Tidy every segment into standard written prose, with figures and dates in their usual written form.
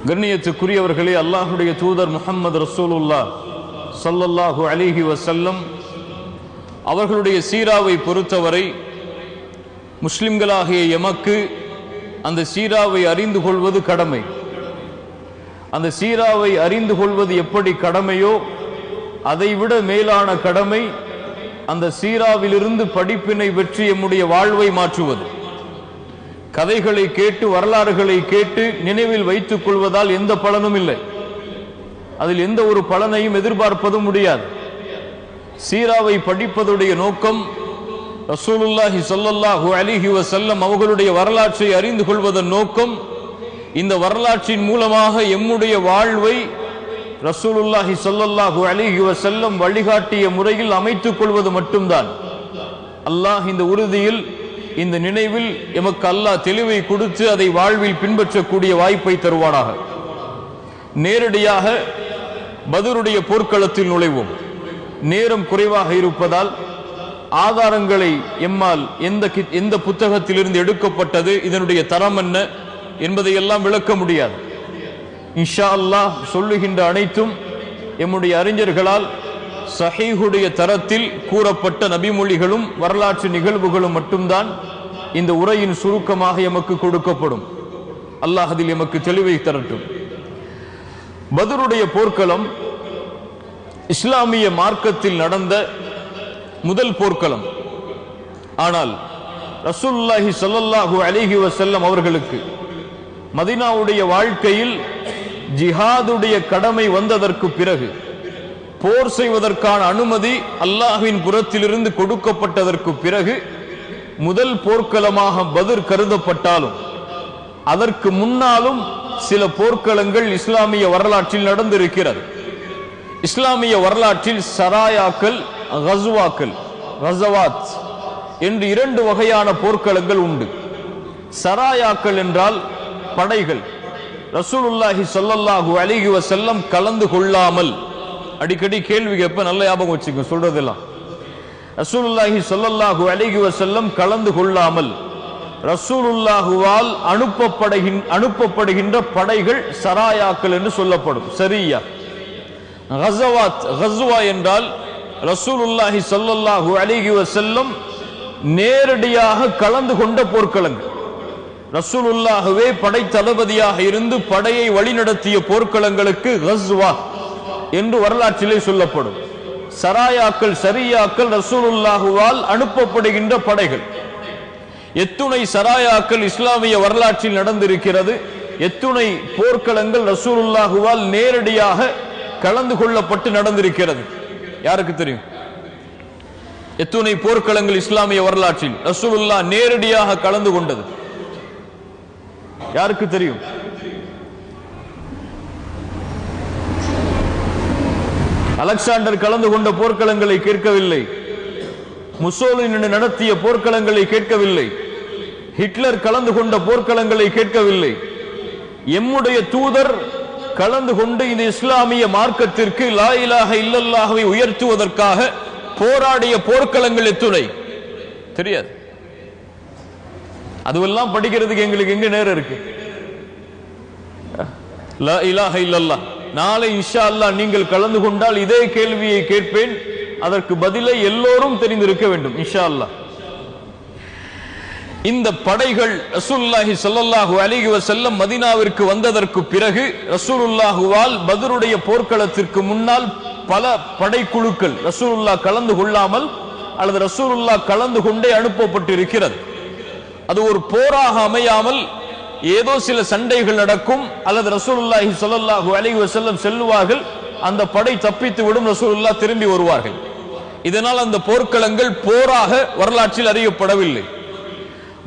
கண்ணியத்துக்குரியவர்களே, அல்லாஹுடைய தூதர் முஹம்மது ரசூலுல்லாஹ் ஸல்லல்லாஹு அலைஹி வஸல்லம் அவர்களுடைய சீராவை பொறுத்தவரை முஸ்லிம்களாகிய எமக்கு அந்த சீராவை அறிந்து கொள்வது கடமை. அந்த சீராவை அறிந்து கொள்வது எப்படி கடமையோ அதைவிட மேலான கடமை அந்த சீராவிலிருந்து படிப்பினை பெற்று எம்முடைய வாழ்வை மாற்றுவது. கதைகளை கேட்டு வரலாறுகளை கேட்டு நினைவில் வைத்துக் கொள்வதால் எந்த பலனும் இல்லை, அதில் எந்த ஒரு பலனையும் எதிர்பார்ப்பதும் முடியாது. சீராவை படிப்பதுடைய நோக்கம் ரசூலுல்லாஹி ஸல்லல்லாஹு அலைஹி வஸல்லம் அவர்களுடைய வரலாற்றை அறிந்து கொள்வதன் நோக்கம் இந்த வரலாற்றின் மூலமாக எம்முடைய வாழ்வை ரசூலுல்லாஹி ஸல்லல்லாஹு அலைஹி வஸல்லம் வழிகாட்டிய முறையில் அமைத்துக் கொள்வது மட்டும்தான். அல்லாஹ் இந்த உறுதியில் இந்த நினைவில் எமக்கு அல்லாஹ் தெளிவை கொடுத்து அதை வாழ்வில் பின்பற்றக்கூடிய வாய்ப்பை தருவானாக. நேரடியாக பத்ருடைய போர்க்களத்தில் நுழைவோம். நேரம் குறைவாக இருப்பதால் ஆதாரங்களை எம்மால் எந்த புத்தகத்திலிருந்து எடுக்கப்பட்டது, இதனுடைய தரம் என்ன என்பதையெல்லாம் விளக்க முடியாது. இன்ஷா அல்லாஹ் சொல்லுகின்ற அனைத்தும் எம்முடைய அறிஞர்களால் சஹீஹுடைய தரத்தில் கூறப்பட்ட நபிமொழிகளும் வரலாற்று நிகழ்வுகளும் மட்டும்தான் இந்த உரையின் சுருக்கமாக எமக்கு கொடுக்கப்படும். அல்லாஹ் அதில் எமக்கு தெளிவை தரட்டும். பத்ருடைய போர்க்களம் இஸ்லாமிய மார்க்கத்தில் நடந்த முதல் போர்க்களம். ஆனால் ரசூலுல்லாஹி ஸல்லல்லாஹு அலைஹி வஸல்லம் அவர்களுக்கு மதீனாவுடைய வாழ்க்கையில் ஜிஹாதுடைய கடமை வந்ததற்கு பிறகு போர் செய்வதற்கான அனுமதி அல்லாஹ்வின் புறத்திலிருந்து கொடுக்கப்பட்டதற்கு பிறகு முதல் போர்க்களமாக பத்ர் கருதப்பட்டாலும் அதற்கு முன்னாலும் சில போர்க்களங்கள் இஸ்லாமிய வரலாற்றில் நடந்திருக்கிறது. இஸ்லாமிய வரலாற்றில் சராயாக்கள், கஸ்வாக்கள், கஸவாத் என்று இரண்டு வகையான போர்க்களங்கள் உண்டு. சராயாக்கள் என்றால் படைகள் ரசூலுல்லாஹி ஸல்லல்லாஹு அலைஹி வஸல்லம் கலந்து கொள்ளாமல், அடிக்கடி கேள்வி கேட்ப, நல்ல ஞாபகம் வச்சுக்க சொல்றதெல்லாம், ரசூலுல்லாஹி ஸல்லல்லாஹு அலைஹி வஸல்லம் கலந்து கொள்ளாமல் ரசூலுல்லாஹுவால் அனுப்பப்படுகின்ற படைகள் சராயாக்கள் என்று சொல்லப்படும். சரியா. கஸவாத், கஸ்வா என்றால் ரசூலுல்லாஹி ஸல்லல்லாஹு அலைஹி வஸல்லம் நேரடியாக கலந்து கொண்ட போர்க்களங்கள். ரசூலுல்லாஹுவே படை தளபதியாக இருந்து படையை வழிநடத்திய போர்க்களங்களுக்கு கஸ்வா என்று வரலாற்றிலே சொல்லப்படும். சராயாக்கள், சரியாக்கள் ரசூலுல்லாஹுவால் அனுப்பப்படுகின்ற படைகள். எத்துணை சராயாக்கள் இஸ்லாமிய வரலாற்றில் நடந்திருக்கிறது, எத்துணை போர்க்களங்கள் ரசூலுல்லாஹுவால் நேரடியாக கலந்து கொள்ளப்பட்டு நடந்திருக்கிறது. யாருக்கு தெரியும்? எத்துணை போர்க்களங்கள் இஸ்லாமிய வரலாற்றில் ரசூலுல்லாஹ் நேரடியாக கலந்து கொண்டது யாருக்கு தெரியும்? அலெக்சாண்டர் கலந்து கொண்ட போர்க்களங்களை கேட்கவில்லை, முசோலினி நடத்திய போர்க்களங்களை கேட்கவில்லை, ஹிட்லர் கலந்து கொண்ட போர்க்களங்களை கேட்கவில்லை. எம்முடைய தூதர் கலந்து கொண்டு இந்த இஸ்லாமிய மார்க்கத்திற்கு லா இலாஹ இல்லல்லாஹ்வை உயர்த்துவதற்காக போராடிய போர்க்களங்கள் எத்துணை தெரியாது. அதுவெல்லாம் படிக்கிறதுக்கு எங்களுக்கு எங்க நேரம் இருக்கு? லா இலாஹ இல்லல்லாஹ். நாளை இன்ஷா அல்லாஹ் நீங்கள் கலந்து கொண்டால் இதே கேள்வியை கேட்பேன், அதற்கு பதிலை எல்லோரும் தெரிந்திருக்க வேண்டும் இன்ஷா அல்லாஹ். இந்த படைகள் ரசூலுல்லாஹி ஸல்லல்லாஹு அலைஹி வஸல்லம் மதீனாவிற்கு வந்ததற்கு பிறகு ரசூலுல்லாஹுவால் பத்ருடைய போர்க்களத்திற்கு முன்னால் பல படைக்குழுக்கள் ரசூலுல்லாஹ் கலந்து கொள்ளாமல் அல்லது ரசூலுல்லாஹ் கலந்து கொண்டே அனுப்பப்பட்டிருக்கிறது. அது ஒரு போராக அமையாமல் ஏதோ சில சண்டைகள் நடக்கும், அல்லது ரசூலுல்லாஹி ஸல்லல்லாஹு அலைஹி வஸல்லம் செல்வார்கள், அந்த படை தப்பித்து விடும், ரசூலுல்லாஹ் திரும்பி வருவார்கள். இதனால் அந்த போர்க்களங்கள் போராக வரலாற்றில் அறியப்படவில்லை.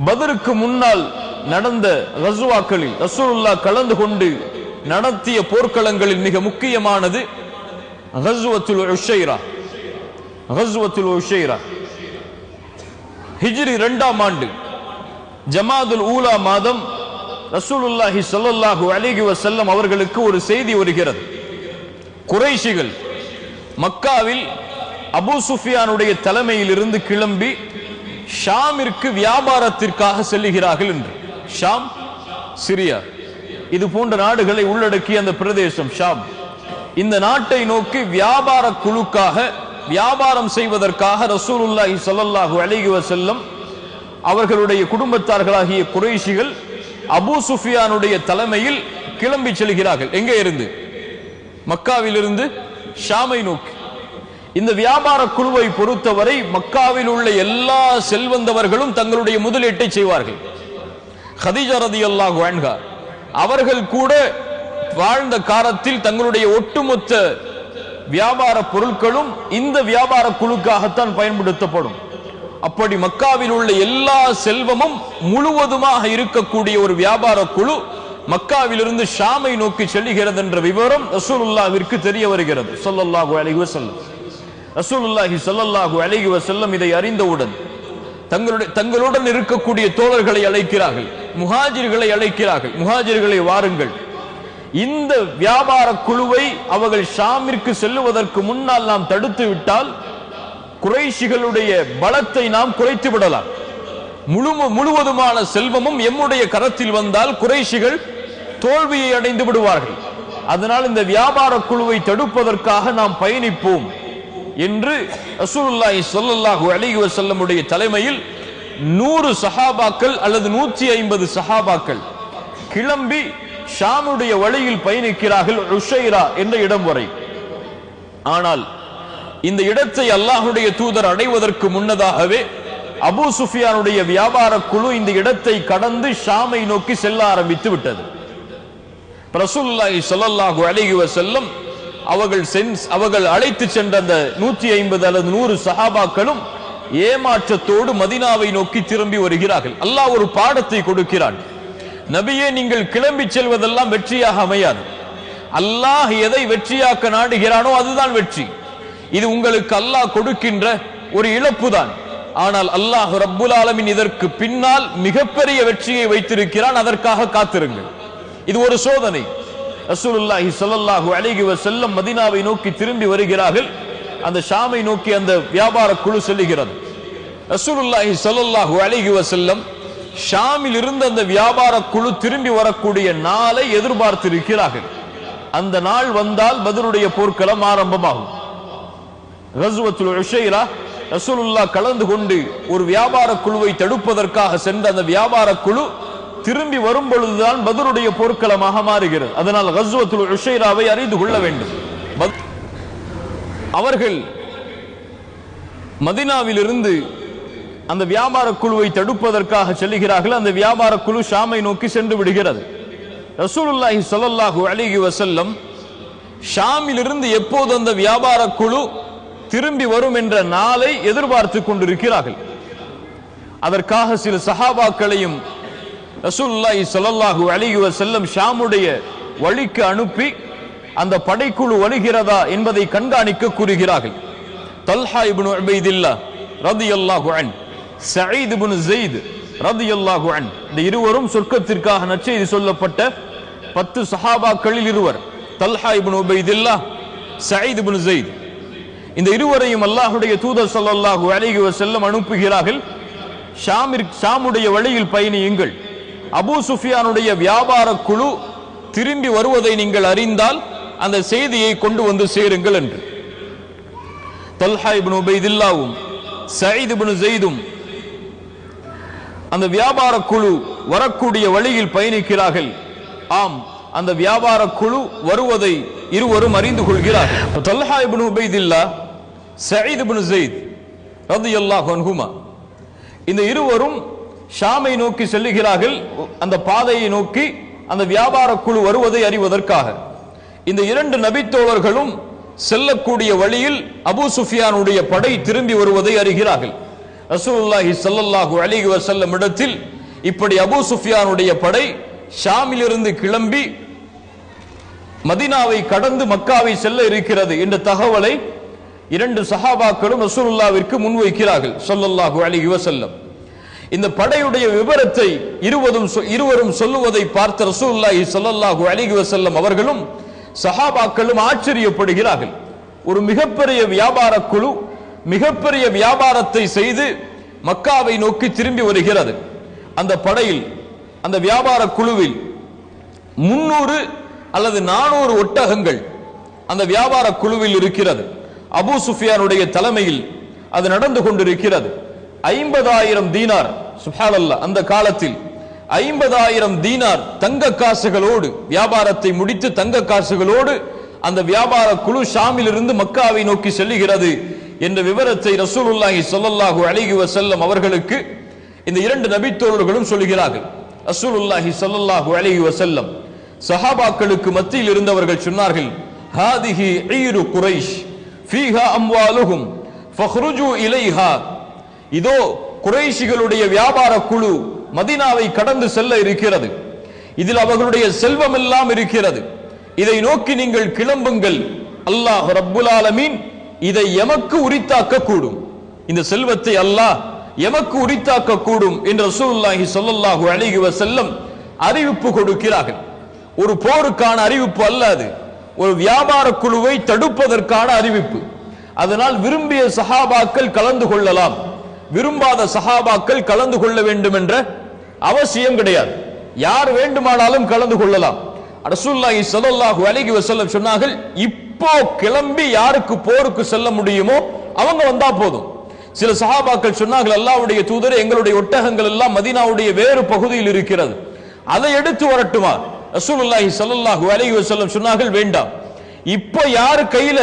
பத்ருக்கு முன்னால் நடந்த கஸ்வாக்களில் ரசூலுல்லாஹ் கலந்து கொண்டு நடத்திய போர்க்களங்களில் மிக முக்கியமானது கஸ்வத்துல் உஷைரா. கஸ்வத்துல் உஷைரா ஹிஜ்ரி 2ஆம் ஆண்டு ஜமாதுல் ஊலா மாதம் ரசூலுல்லாஹி ஸல்லல்லாஹு அலைஹி வஸல்லம் அவர்களுக்கு ஒரு செய்தி வருகிறது. குறைஷிகள் மக்காவில் அபூ சுஃபியானுடைய தலைமையில் இருந்து கிளம்பி ஷாமிற்கு வியாபாரத்திற்காக செல்லுகிறார்கள் என்று. ஷாம், சிரியா இது போன்ற நாடுகளை உள்ளடக்கிய அந்த பிரதேசம் ஷாம். இந்த நாட்டை நோக்கி வியாபார குழுக்காக வியாபாரம் செய்வதற்காக ரசூலுல்லாஹி ஸல்லல்லாஹு அலைஹி வஸல்லம் அவர்களுடைய குடும்பத்தார்களாகிய குறைஷிகள் அபூ சுஃபியானுடைய தலைமையில் கிளம்பி செல்கிறார்கள். எங்கே இருந்து? மக்காவிலிருந்து ஷாமை நோக்கி. இந்த வியாபார குழுவை பொறுத்தவரை மக்காவில் உள்ள எல்லா செல்வந்தவர்களும் தங்களுடைய முதலீட்டை செய்வார்கள். கதீஜா ரலியல்லாஹு அன்ஹா அவர்கள் கூட வாழ்ந்த காலத்தில் தங்களுடைய ஒட்டுமொத்த வியாபார பொருட்களும் இந்த வியாபார குழுக்காகத்தான் பயன்படுத்தப்படும். அப்படி மக்காவில் உள்ள எல்லா செல்வமும் முழுவதுமாக இருக்கக்கூடிய ஒரு வியாபார குழு மக்காவிலிருந்து ஷாமை நோக்கி செல்கிறது என்ற விவரம் ரசூலுல்லாஹ்விற்கு தெரிய வருகிறது ஸல்லல்லாஹு அலைஹி வஸல்லம். ரசூலுல்லாஹி ஸல்லல்லாஹு அலைஹி வஸல்லம் இதை அறிந்தவுடன் தங்களுடன் இருக்கக்கூடிய தோழர்களை அழைக்கிறார்கள், முஹாஜிர்களை அழைக்கிறார்கள். முஹாஜிர்களை வாருங்கள், இந்த வியாபார குழுவை அவர்கள் ஷாமிற்கு செல்லுவதற்கு முன்னால் நாம் தடுத்து விட்டால் குறைஷிகளுடைய பலத்தை நாம் குறைத்து விடலாம். முழுவதுமான செல்வமும் எம்முடைய கரத்தில் வந்தால் குறைஷிகள் தோல்வியை அடைந்து விடுவார்கள். அதனால் இந்த வியாபார குழுவை தடுப்பதற்காக நாம் பயணிப்போம் என்று ரசூலுல்லாஹி ஸல்லல்லாஹு அலைஹி வஸல்லமுடைய தலைமையில் 100 சஹாபாக்கள் அல்லது 150 சஹாபாக்கள் கிளம்பி ஷாமுடைய வழியில் பயணிக்கிறார்கள், உஷைரா என்ற இடம் வரை. ஆனால் இந்த இடத்தை அல்லாஹ்வுடைய தூதர் அடைவதற்கு முன்னதாகவே அபூ சுஃபியானுடைய வியாபார குழு இந்த இடத்தை கடந்து ஷாமை நோக்கி செல்ல ஆரம்பித்து விட்டது. ரசூலுல்லாஹி ஸல்லல்லாஹு அலைஹி வஸல்லம் அவர்கள் அழைத்து சென்ற அந்த 150 அல்லது 100 சஹாபாக்களும் ஏமாற்றத்தோடு மதீனாவை நோக்கி திரும்பி வருகிறார்கள். அல்லாஹ் ஒரு பாடத்தை கொடுக்கிறான். நபியே, நீங்கள் கிளம்பி செல்வதெல்லாம் வெற்றியாக அமையாது. அல்லாஹ் எதை வெற்றியாக்க நாடுகிறானோ அதுதான் வெற்றி. இது உங்களுக்கு அல்லாஹ் கொடுக்கின்ற ஒரு இழப்பு தான். ஆனால் அல்லாஹ் ரப்புல் ஆலமீன் இதற்கு பின்னால் மிகப்பெரிய வெற்றியை வைத்திருக்கிறான். அதற்காக காத்திருங்கள். இது ஒரு சோதனை. ரசூலுல்லாஹி ஸல்லல்லாஹு அலைஹி வஸல்லம் மதீனாவை நோக்கி திரும்பி வருகிறார்கள். அந்த ஷாமை நோக்கி அந்த வியாபார குழு செல்கிறது. ரசூலுல்லாஹி ஸல்லல்லாஹு அலைஹி வஸல்லம் ஷாமில் இருந்து அந்த வியாபார குழு திரும்பி வரக்கூடிய நாளை எதிர்பார்த்திருக்கிறார்கள். அந்த நாள் வந்தால் பத்ருடைய போர்க்களம் ஆரம்பமாகும். கஸ்வத்துல் உஷைரா ரசூலுல்லாஹ் கலந்து கொண்டு ஒரு வியாபார குழுவை தடுப்பதற்காக சென்ற அந்த வியாபார குழு திரும்பி வரும் பொழுதுதான் பத்ருடைய போர்க்களமாக மாறுகிறது. அதனால் கஸ்வத்துல் உஷைராவை அறிந்து கொள்ள வேண்டும். அவர்கள் மதீனாவிலிருந்து அந்த வியாபார குழுவை தடுப்பதற்காக செல்கிறார்கள். அந்த வியாபார குழு ஷாமை நோக்கி சென்று விடுகிறது. ரசூலுல்லாஹி ஸல்லல்லாஹு அலைஹி வஸல்லம் ஷாமிலிருந்து எப்போது அந்த வியாபார குழு திரும்பி வரும் என்ற நாளை எதிர்பார்த்து கொண்டிருக்கிறார்கள். அதற்காக சில சஹாபாக்களையும் ரசூலுல்லாஹி ஸல்லல்லாஹு அலைஹி வஸல்லம் ஷாமுடைய வழிக்கு அனுப்பி அந்த படைக்குழு வருகிறதா என்பதை கண்காணிக்க கூறுகிறார்கள். தல்ஹா இப்னு உபைதில்லாஹ் ரலியல்லாஹு அன்ஹு, சயீத் இப்னு ஸைத் ரலியல்லாஹு அன்ஹு, இந்த இருவரும் சொர்க்கத்திற்காக நற்செய்தி சொல்லப்பட்ட 10 சஹாபாக்களில் இருவர். தல்ஹா இப்னு உபைதில்லாஹ், சயீத் இப்னு ஸைத், இந்த இருவரையும் அல்லாஹ்வுடைய தூதர் ஸல்லல்லாஹு அலைஹி வஸல்லம் அனுப்புகிறார்கள். ஷாமுடைய வழியில் பயணியுங்கள். அபூ சுஃபியானுடைய வியாபார குழு திரும்பி வருவதை நீங்கள் அறிந்தால் அந்த செய்தியை கொண்டு வந்து சேருங்கள் என்று. தல்ஹா இப்னு உபைதில்லாவும் சயீத் இப்னு ஸைதும் அந்த வியாபார குழு வரக்கூடிய வழியில் பயணிக்கிறார்கள். ஆம், அந்த வியாபார குழு வருவதை இருவரும் அறிந்து கொள்கிறார்கள். தல்ஹா இப்னு உபைதில்லாஹ், சயீத் இப்னு ஸைத் ரலியல்லாஹு அன்ஹுமா, இந்த இருவரும் ஷாமை நோக்கி செல்லுகிறார்கள். அந்த பாதையை நோக்கி அந்த வியாபார குழு வருவதை அறிவதற்காக. இந்த 2 நபித்தோழர்களும் செல்லக்கூடிய வழியில் அபூ சுஃபியானுடைய படை திரும்பி வருவதை அறிகிறார்கள். ரசூலுல்லாஹி ஸல்லல்லாஹு அலைஹி வஸல்லம் இடத்தில் இப்படி அபூ சுஃபியானுடைய படை ஷாமிலிருந்து கிளம்பி மதீனாவை கடந்து மக்காவை செல்ல இருக்கிறது என்ற தகவலை 2 சஹாபாக்களும் ரசூலுல்லாஹ்விற்கு முன்வைக்கிறார்கள் ஸல்லல்லாஹு அலைஹி வஸல்லம். இந்த படையுடைய விவரத்தை இருவரும் சொல்லுவதை பார்த்த ரசூலுல்லாஹி ஸல்லல்லாஹு அலைஹி வஸல்லம் அவர்களும் சஹாபாக்களும் ஆச்சரியப்படுகிறார்கள். ஒரு மிகப்பெரிய வியாபார குழு மிகப்பெரிய வியாபாரத்தை செய்து மக்காவை நோக்கி திரும்பி வருகிறது. அந்த படையில், அந்த வியாபார குழுவில் 300 அல்லது 400 ஒட்டகங்கள் அந்த வியாபார குழுவில் இருக்கிறது. அபூ சுஃபியானுடைய தலைமையில் அது நடந்து கொண்டிருக்கிறது. 50,000 தீனார், சுப்ஹானல்லாஹ், அந்த காலத்தில் 50,000 தீனார் தங்க காசுகளோடு வியாபாரத்தை முடித்து தங்க காசுகளோடு அந்த வியாபார குழு ஷாமிலிருந்து மக்காவை நோக்கி செல்லுகிறது என்ற விவரத்தை ரசூலுல்லாஹி ஸல்லல்லாஹு அலைஹி வஸல்லம் அவர்களுக்கு இந்த இரண்டு நபித்தோழர்களும் சொல்கிறார்கள். ரசூலுல்லாஹி ஸல்லல்லாஹு அலைஹி வஸல்லம் சஹாபாக்களுக்கு மத்தியில் இருந்தவர்கள் சொன்னார்கள், ஹாதிஹி ஈரு குரைஷ் ஃபீஹா அம்வாலுஹும் ஃபஹ்ருஜு இலைஹா. இதோ குறைஷிகளுடைய வியாபார குழு மதீனாவை கடந்து செல்ல இருக்கிறது. இதில் அவர்களுடைய செல்வம் எல்லாம் இருக்கிறது. இதை நோக்கி நீங்கள் கிளம்புங்கள். அல்லாஹ் ரப்புல் ஆலமீன் இதை எமக்கு உரித்தாக்க கூடும். இந்த செல்வத்தை அல்லாஹ் எமக்கு உரித்தாக்க கூடும் என்று ரசூலுல்லாஹி ஸல்லல்லாஹு அலைஹி வஸல்லம் அறிவிப்பு கொடுக்கிறார்கள். ஒரு போருக்கான அறிவிப்பு அல்ல, அது ஒரு வியாபார குழுவை தடுப்பதற்கான அறிவிப்பு. அதனால் விரும்பிய சஹாபாக்கள் கலந்து கொள்ளலாம், விரும்பாத சஹாபாக்கள் கலந்து கொள்ள வேண்டும் என்ற அவசியம் கிடையாது. யார் வேண்டுமானாலும் கலந்து கொள்ளலாம். ரசூலுல்லாஹி ஸல்லல்லாஹு அலைஹி வஸல்லம் சொன்னார்கள், இப்போ கிளம்பி யாருக்கு போருக்கு செல்ல முடியுமோ அவங்க வந்தா போதும். சில சஹாபாக்கள் சொன்னார்கள், அல்லாஹ்வுடைய தூதரே, எங்களுடைய ஒட்டகங்கள் எல்லாம் மதீனாவுடைய வேறு பகுதியில் இருக்கிறது, அதை எடுத்து வரட்டுமா? ரசூலுல்லாஹி ஸல்லல்லாஹு அலைஹி வஸல்லம் சொன்னார்கள், வேண்டாம். இப்போ யார் கையில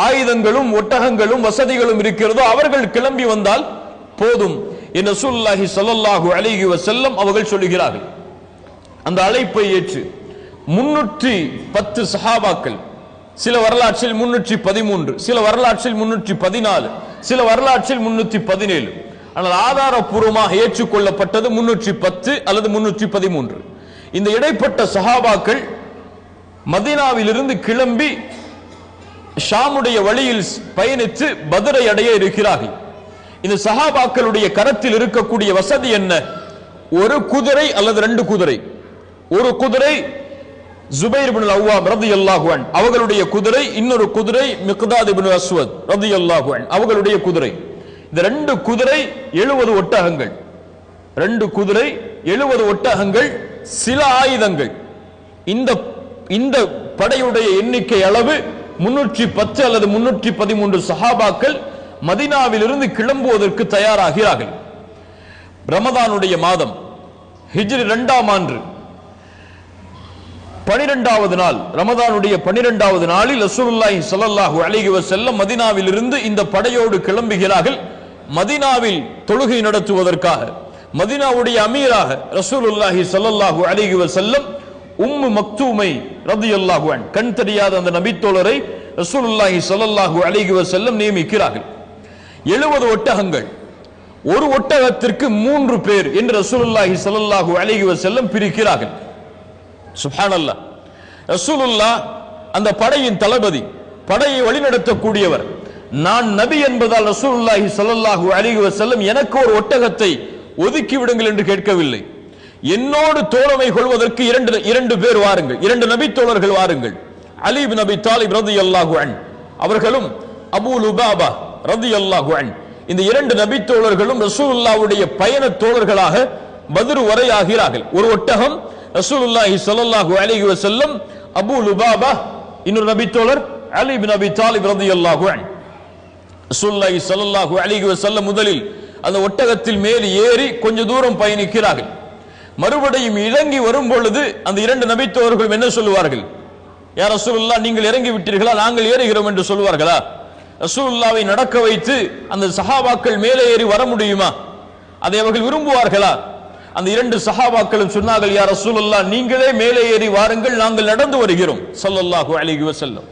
ஆயுதங்களும் ஒட்டகங்களும் வசதிகளும் இருக்கிறதோ அவர்கள் கிளம்பி வந்தால் போதும் என்று ரசூலுல்லாஹி ஸல்லல்லாஹு அலைஹி வஸல்லம் அவர்கள் சொல்கிறார்கள். அந்த அழைப்பை ஏற்று 310 சஹாபாக்கள், சில வரலாற்றில் 313, சில வரலாற்றில் 314, சில வரலாற்றில் 317, ஆனால் ஆதாரப்பூர்வமாக ஏற்றுக்கொள்ளப்பட்டது 310 அல்லது 313. இந்த இடைப்பட்ட சஹாபாக்கள் மதீனாவிலிருந்து கிளம்பி ஷாமுடைய வழியில் பயணித்து பத்ரை அடைய இருக்கிறார்கள். இந்த சஹாபாக்களுடைய கரத்தில் இருக்கக்கூடிய வசதி என்ன? ஒரு குதிரை அல்லது 2 குதிரை. ஒரு குதிரை ஜுபைர் இப்னு அவ்வாம் ரலியல்லாஹு அன்ஹு அவர்களுடைய குதிரை, இன்னொரு குதிரை மிக்தாத் இப்னு அஸ்வத் ரலியல்லாஹு அன்ஹு அவர்களுடைய குதிரை. இந்த 2 குதிரை 70 ஒட்டகங்கள், 2 குதிரை 70 ஒட்டகங்கள், சில ஆயுதங்கள். இந்த படையுடைய எண்ணிக்கை அளவு 310 அல்லது 313 சஹாபாக்கள் மதீனாவிலிருந்து கிளம்புவதற்கு தயாராகிறார்கள். ரமதானுடைய மாதம், ஹிஜ்ரி 2ஆம் ஆண்டு 12வது நாள், ரமதானுடைய 12வது நாளில் ரசூலுல்லாஹி ஸல்லல்லாஹு அலைஹி வஸல்லம் மதீனாவிலிருந்து இந்த படையோடு கிளம்புகிறார்கள். மதீனாவில் தொழுகை நடத்துவதற்காக மதீனாவுடைய அமீராக ரசூலுல்லாஹி ஸல்லல்லாஹு அலைஹி வஸல்லம் உம்மு மக்தூமை ரலியல்லாஹு அன்ஹா, கண் தெரியாத அந்த நபித்தோழரை ரசூலுல்லாஹி ஸல்லல்லாஹு அலைஹி வஸல்லம் நியமிக்கிறார்கள். 70 ஒட்டகங்கள், ஒரு ஒட்டகத்திற்கு 3 பேர் என்று ரசூலுல்லாஹி ஸல்லல்லாஹு அலைஹி வஸல்லம் பிரிக்கிறார்கள். சுப்ஹானல்லாஹ். ரசூலுல்லாஹ் அந்த படையின் தளபதி, படையை வழிநடத்தக்கூடியவர். நான் நபி என்பதால் ரசூலுல்லாஹி ஸல்லல்லாஹு அலைஹி வஸல்லம் எனக்கு ஒரு ஒட்டகத்தை ஒதுக்கி விடுங்கள் என்று கேட்கவில்லை. என்னோடு தோழமை கொள்வதற்கு 2 பேர் வாருங்கள், 2 நபி தோழர்கள் வாருங்கள். அலி இப்னு அபி தாலிப் ரலியல்லாஹு அன்ஹு அவர்களும் அபூ லுபாபா ரலியல்லாஹு அன்ஹு, இந்த 2 நபி தோழர்களும் ரசூலுல்லாஹ்வுடைய பயண தோழர்களாக பத்ர் வரை ஆகிறார்கள். ஒரு ஒட்டகம் ரசூலுல்லாஹி ஸல்லல்லாஹு அலைஹி வஸல்லம், அபூ லுபாபா, இன்னொரு நபி தோழர் அலி இப்னு அபி தாலிப் ரலியல்லாஹு அன்ஹு. ரசூலுல்லாஹி ஸல்லல்லாஹு அலைஹி வஸல்லம் முதலில் அந்த ஒட்டகத்தில் மேல் ஏறி கொஞ்ச தூரம் பயணிக்கிறார்கள். மறுபடியும் இறங்கி வரும் பொழுது அந்த 2 நபி தோழர்கள் என்ன சொல்லுவார்கள்? யா ரசூலுல்லாஹ், நீங்கள் இறங்கி விட்டீர்களா, நாங்கள் ஏறுகிறோம் என்று சொல்வார்களா? ரசூலுல்லாஹ்வை நடக்க வைத்து அந்த சஹாபாக்கள் மேலே ஏறி வர முடியுமா? அதை அவர்கள் விரும்புவார்களா? அந்த 2 சஹாபாக்களும் சொன்னார்கள், யா ரசூலுல்லாஹ், நீங்களே மேலே ஏறி வாருங்கள், நாங்கள் நடந்து வருகிறோம் ஸல்லல்லாஹு அலைஹி வஸல்லம்.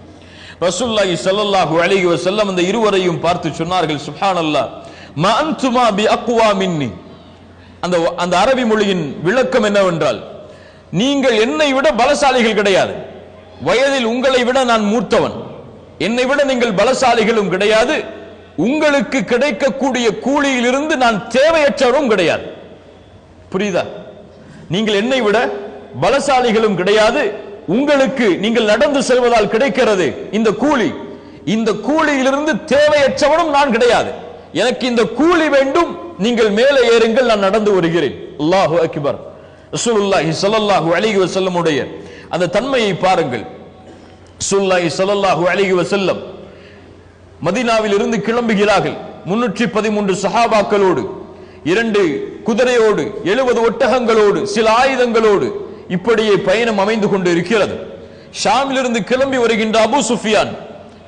ரசூலுல்லாஹி ஸல்லல்லாஹு அலைஹி வஸல்லம் அந்த இருவரையும் பார்த்து சொன்னார்கள், சுப்ஹானல்லாஹ், மா அன்துமா பி அக்வா மின்னி. அந்த அரபி மொழியின் விளக்கம் என்னவென்றால், நீங்கள் என்னை விட பலசாலிகள் கிடையாது, வயதில் உங்களை விட நான் மூத்தவன், என்னை விட நீங்கள் பலசாலிகளும் கிடையாது, உங்களுக்கு கிடைக்கக்கூடிய கூலியிலிருந்து நான் தேவையற்றவரும் கிடையாது. புரியுதா? நீங்கள் என்னை விட பலசாலிகளும் கிடையாது, உங்களுக்கு நீங்கள் நடந்து செல்வதால் கிடைக்கிறது இந்த கூலி, இந்த கூலியிலிருந்து தேவையற்றவனும் நான் கிடையாது, எனக்கு இந்த கூலி வேண்டும், நீங்கள் மேலே ஏறுங்கள், நான் நடந்து வருகிறேன். அல்லாஹு அக்பர். ரசூலுல்லாஹி ஸல்லல்லாஹு அலைஹி வஸல்லமுடைய அந்த தன்மையை பாருங்கள். ரசூலுல்லாஹி ஸல்லல்லாஹு அலைஹி வஸல்லம் மதீனாவில் இருந்து கிளம்புகிறார்கள். 313 சஹாபாக்களோடு, 2 குதிரையோடு, 70 ஒட்டகங்களோடு, சில ஆயுதங்களோடு இப்படியே பயணம் அமைந்து கொண்டு இருக்கிறது. ஷாமிலிருந்து கிளம்பி வருகின்ற அபூ சுஃபியான்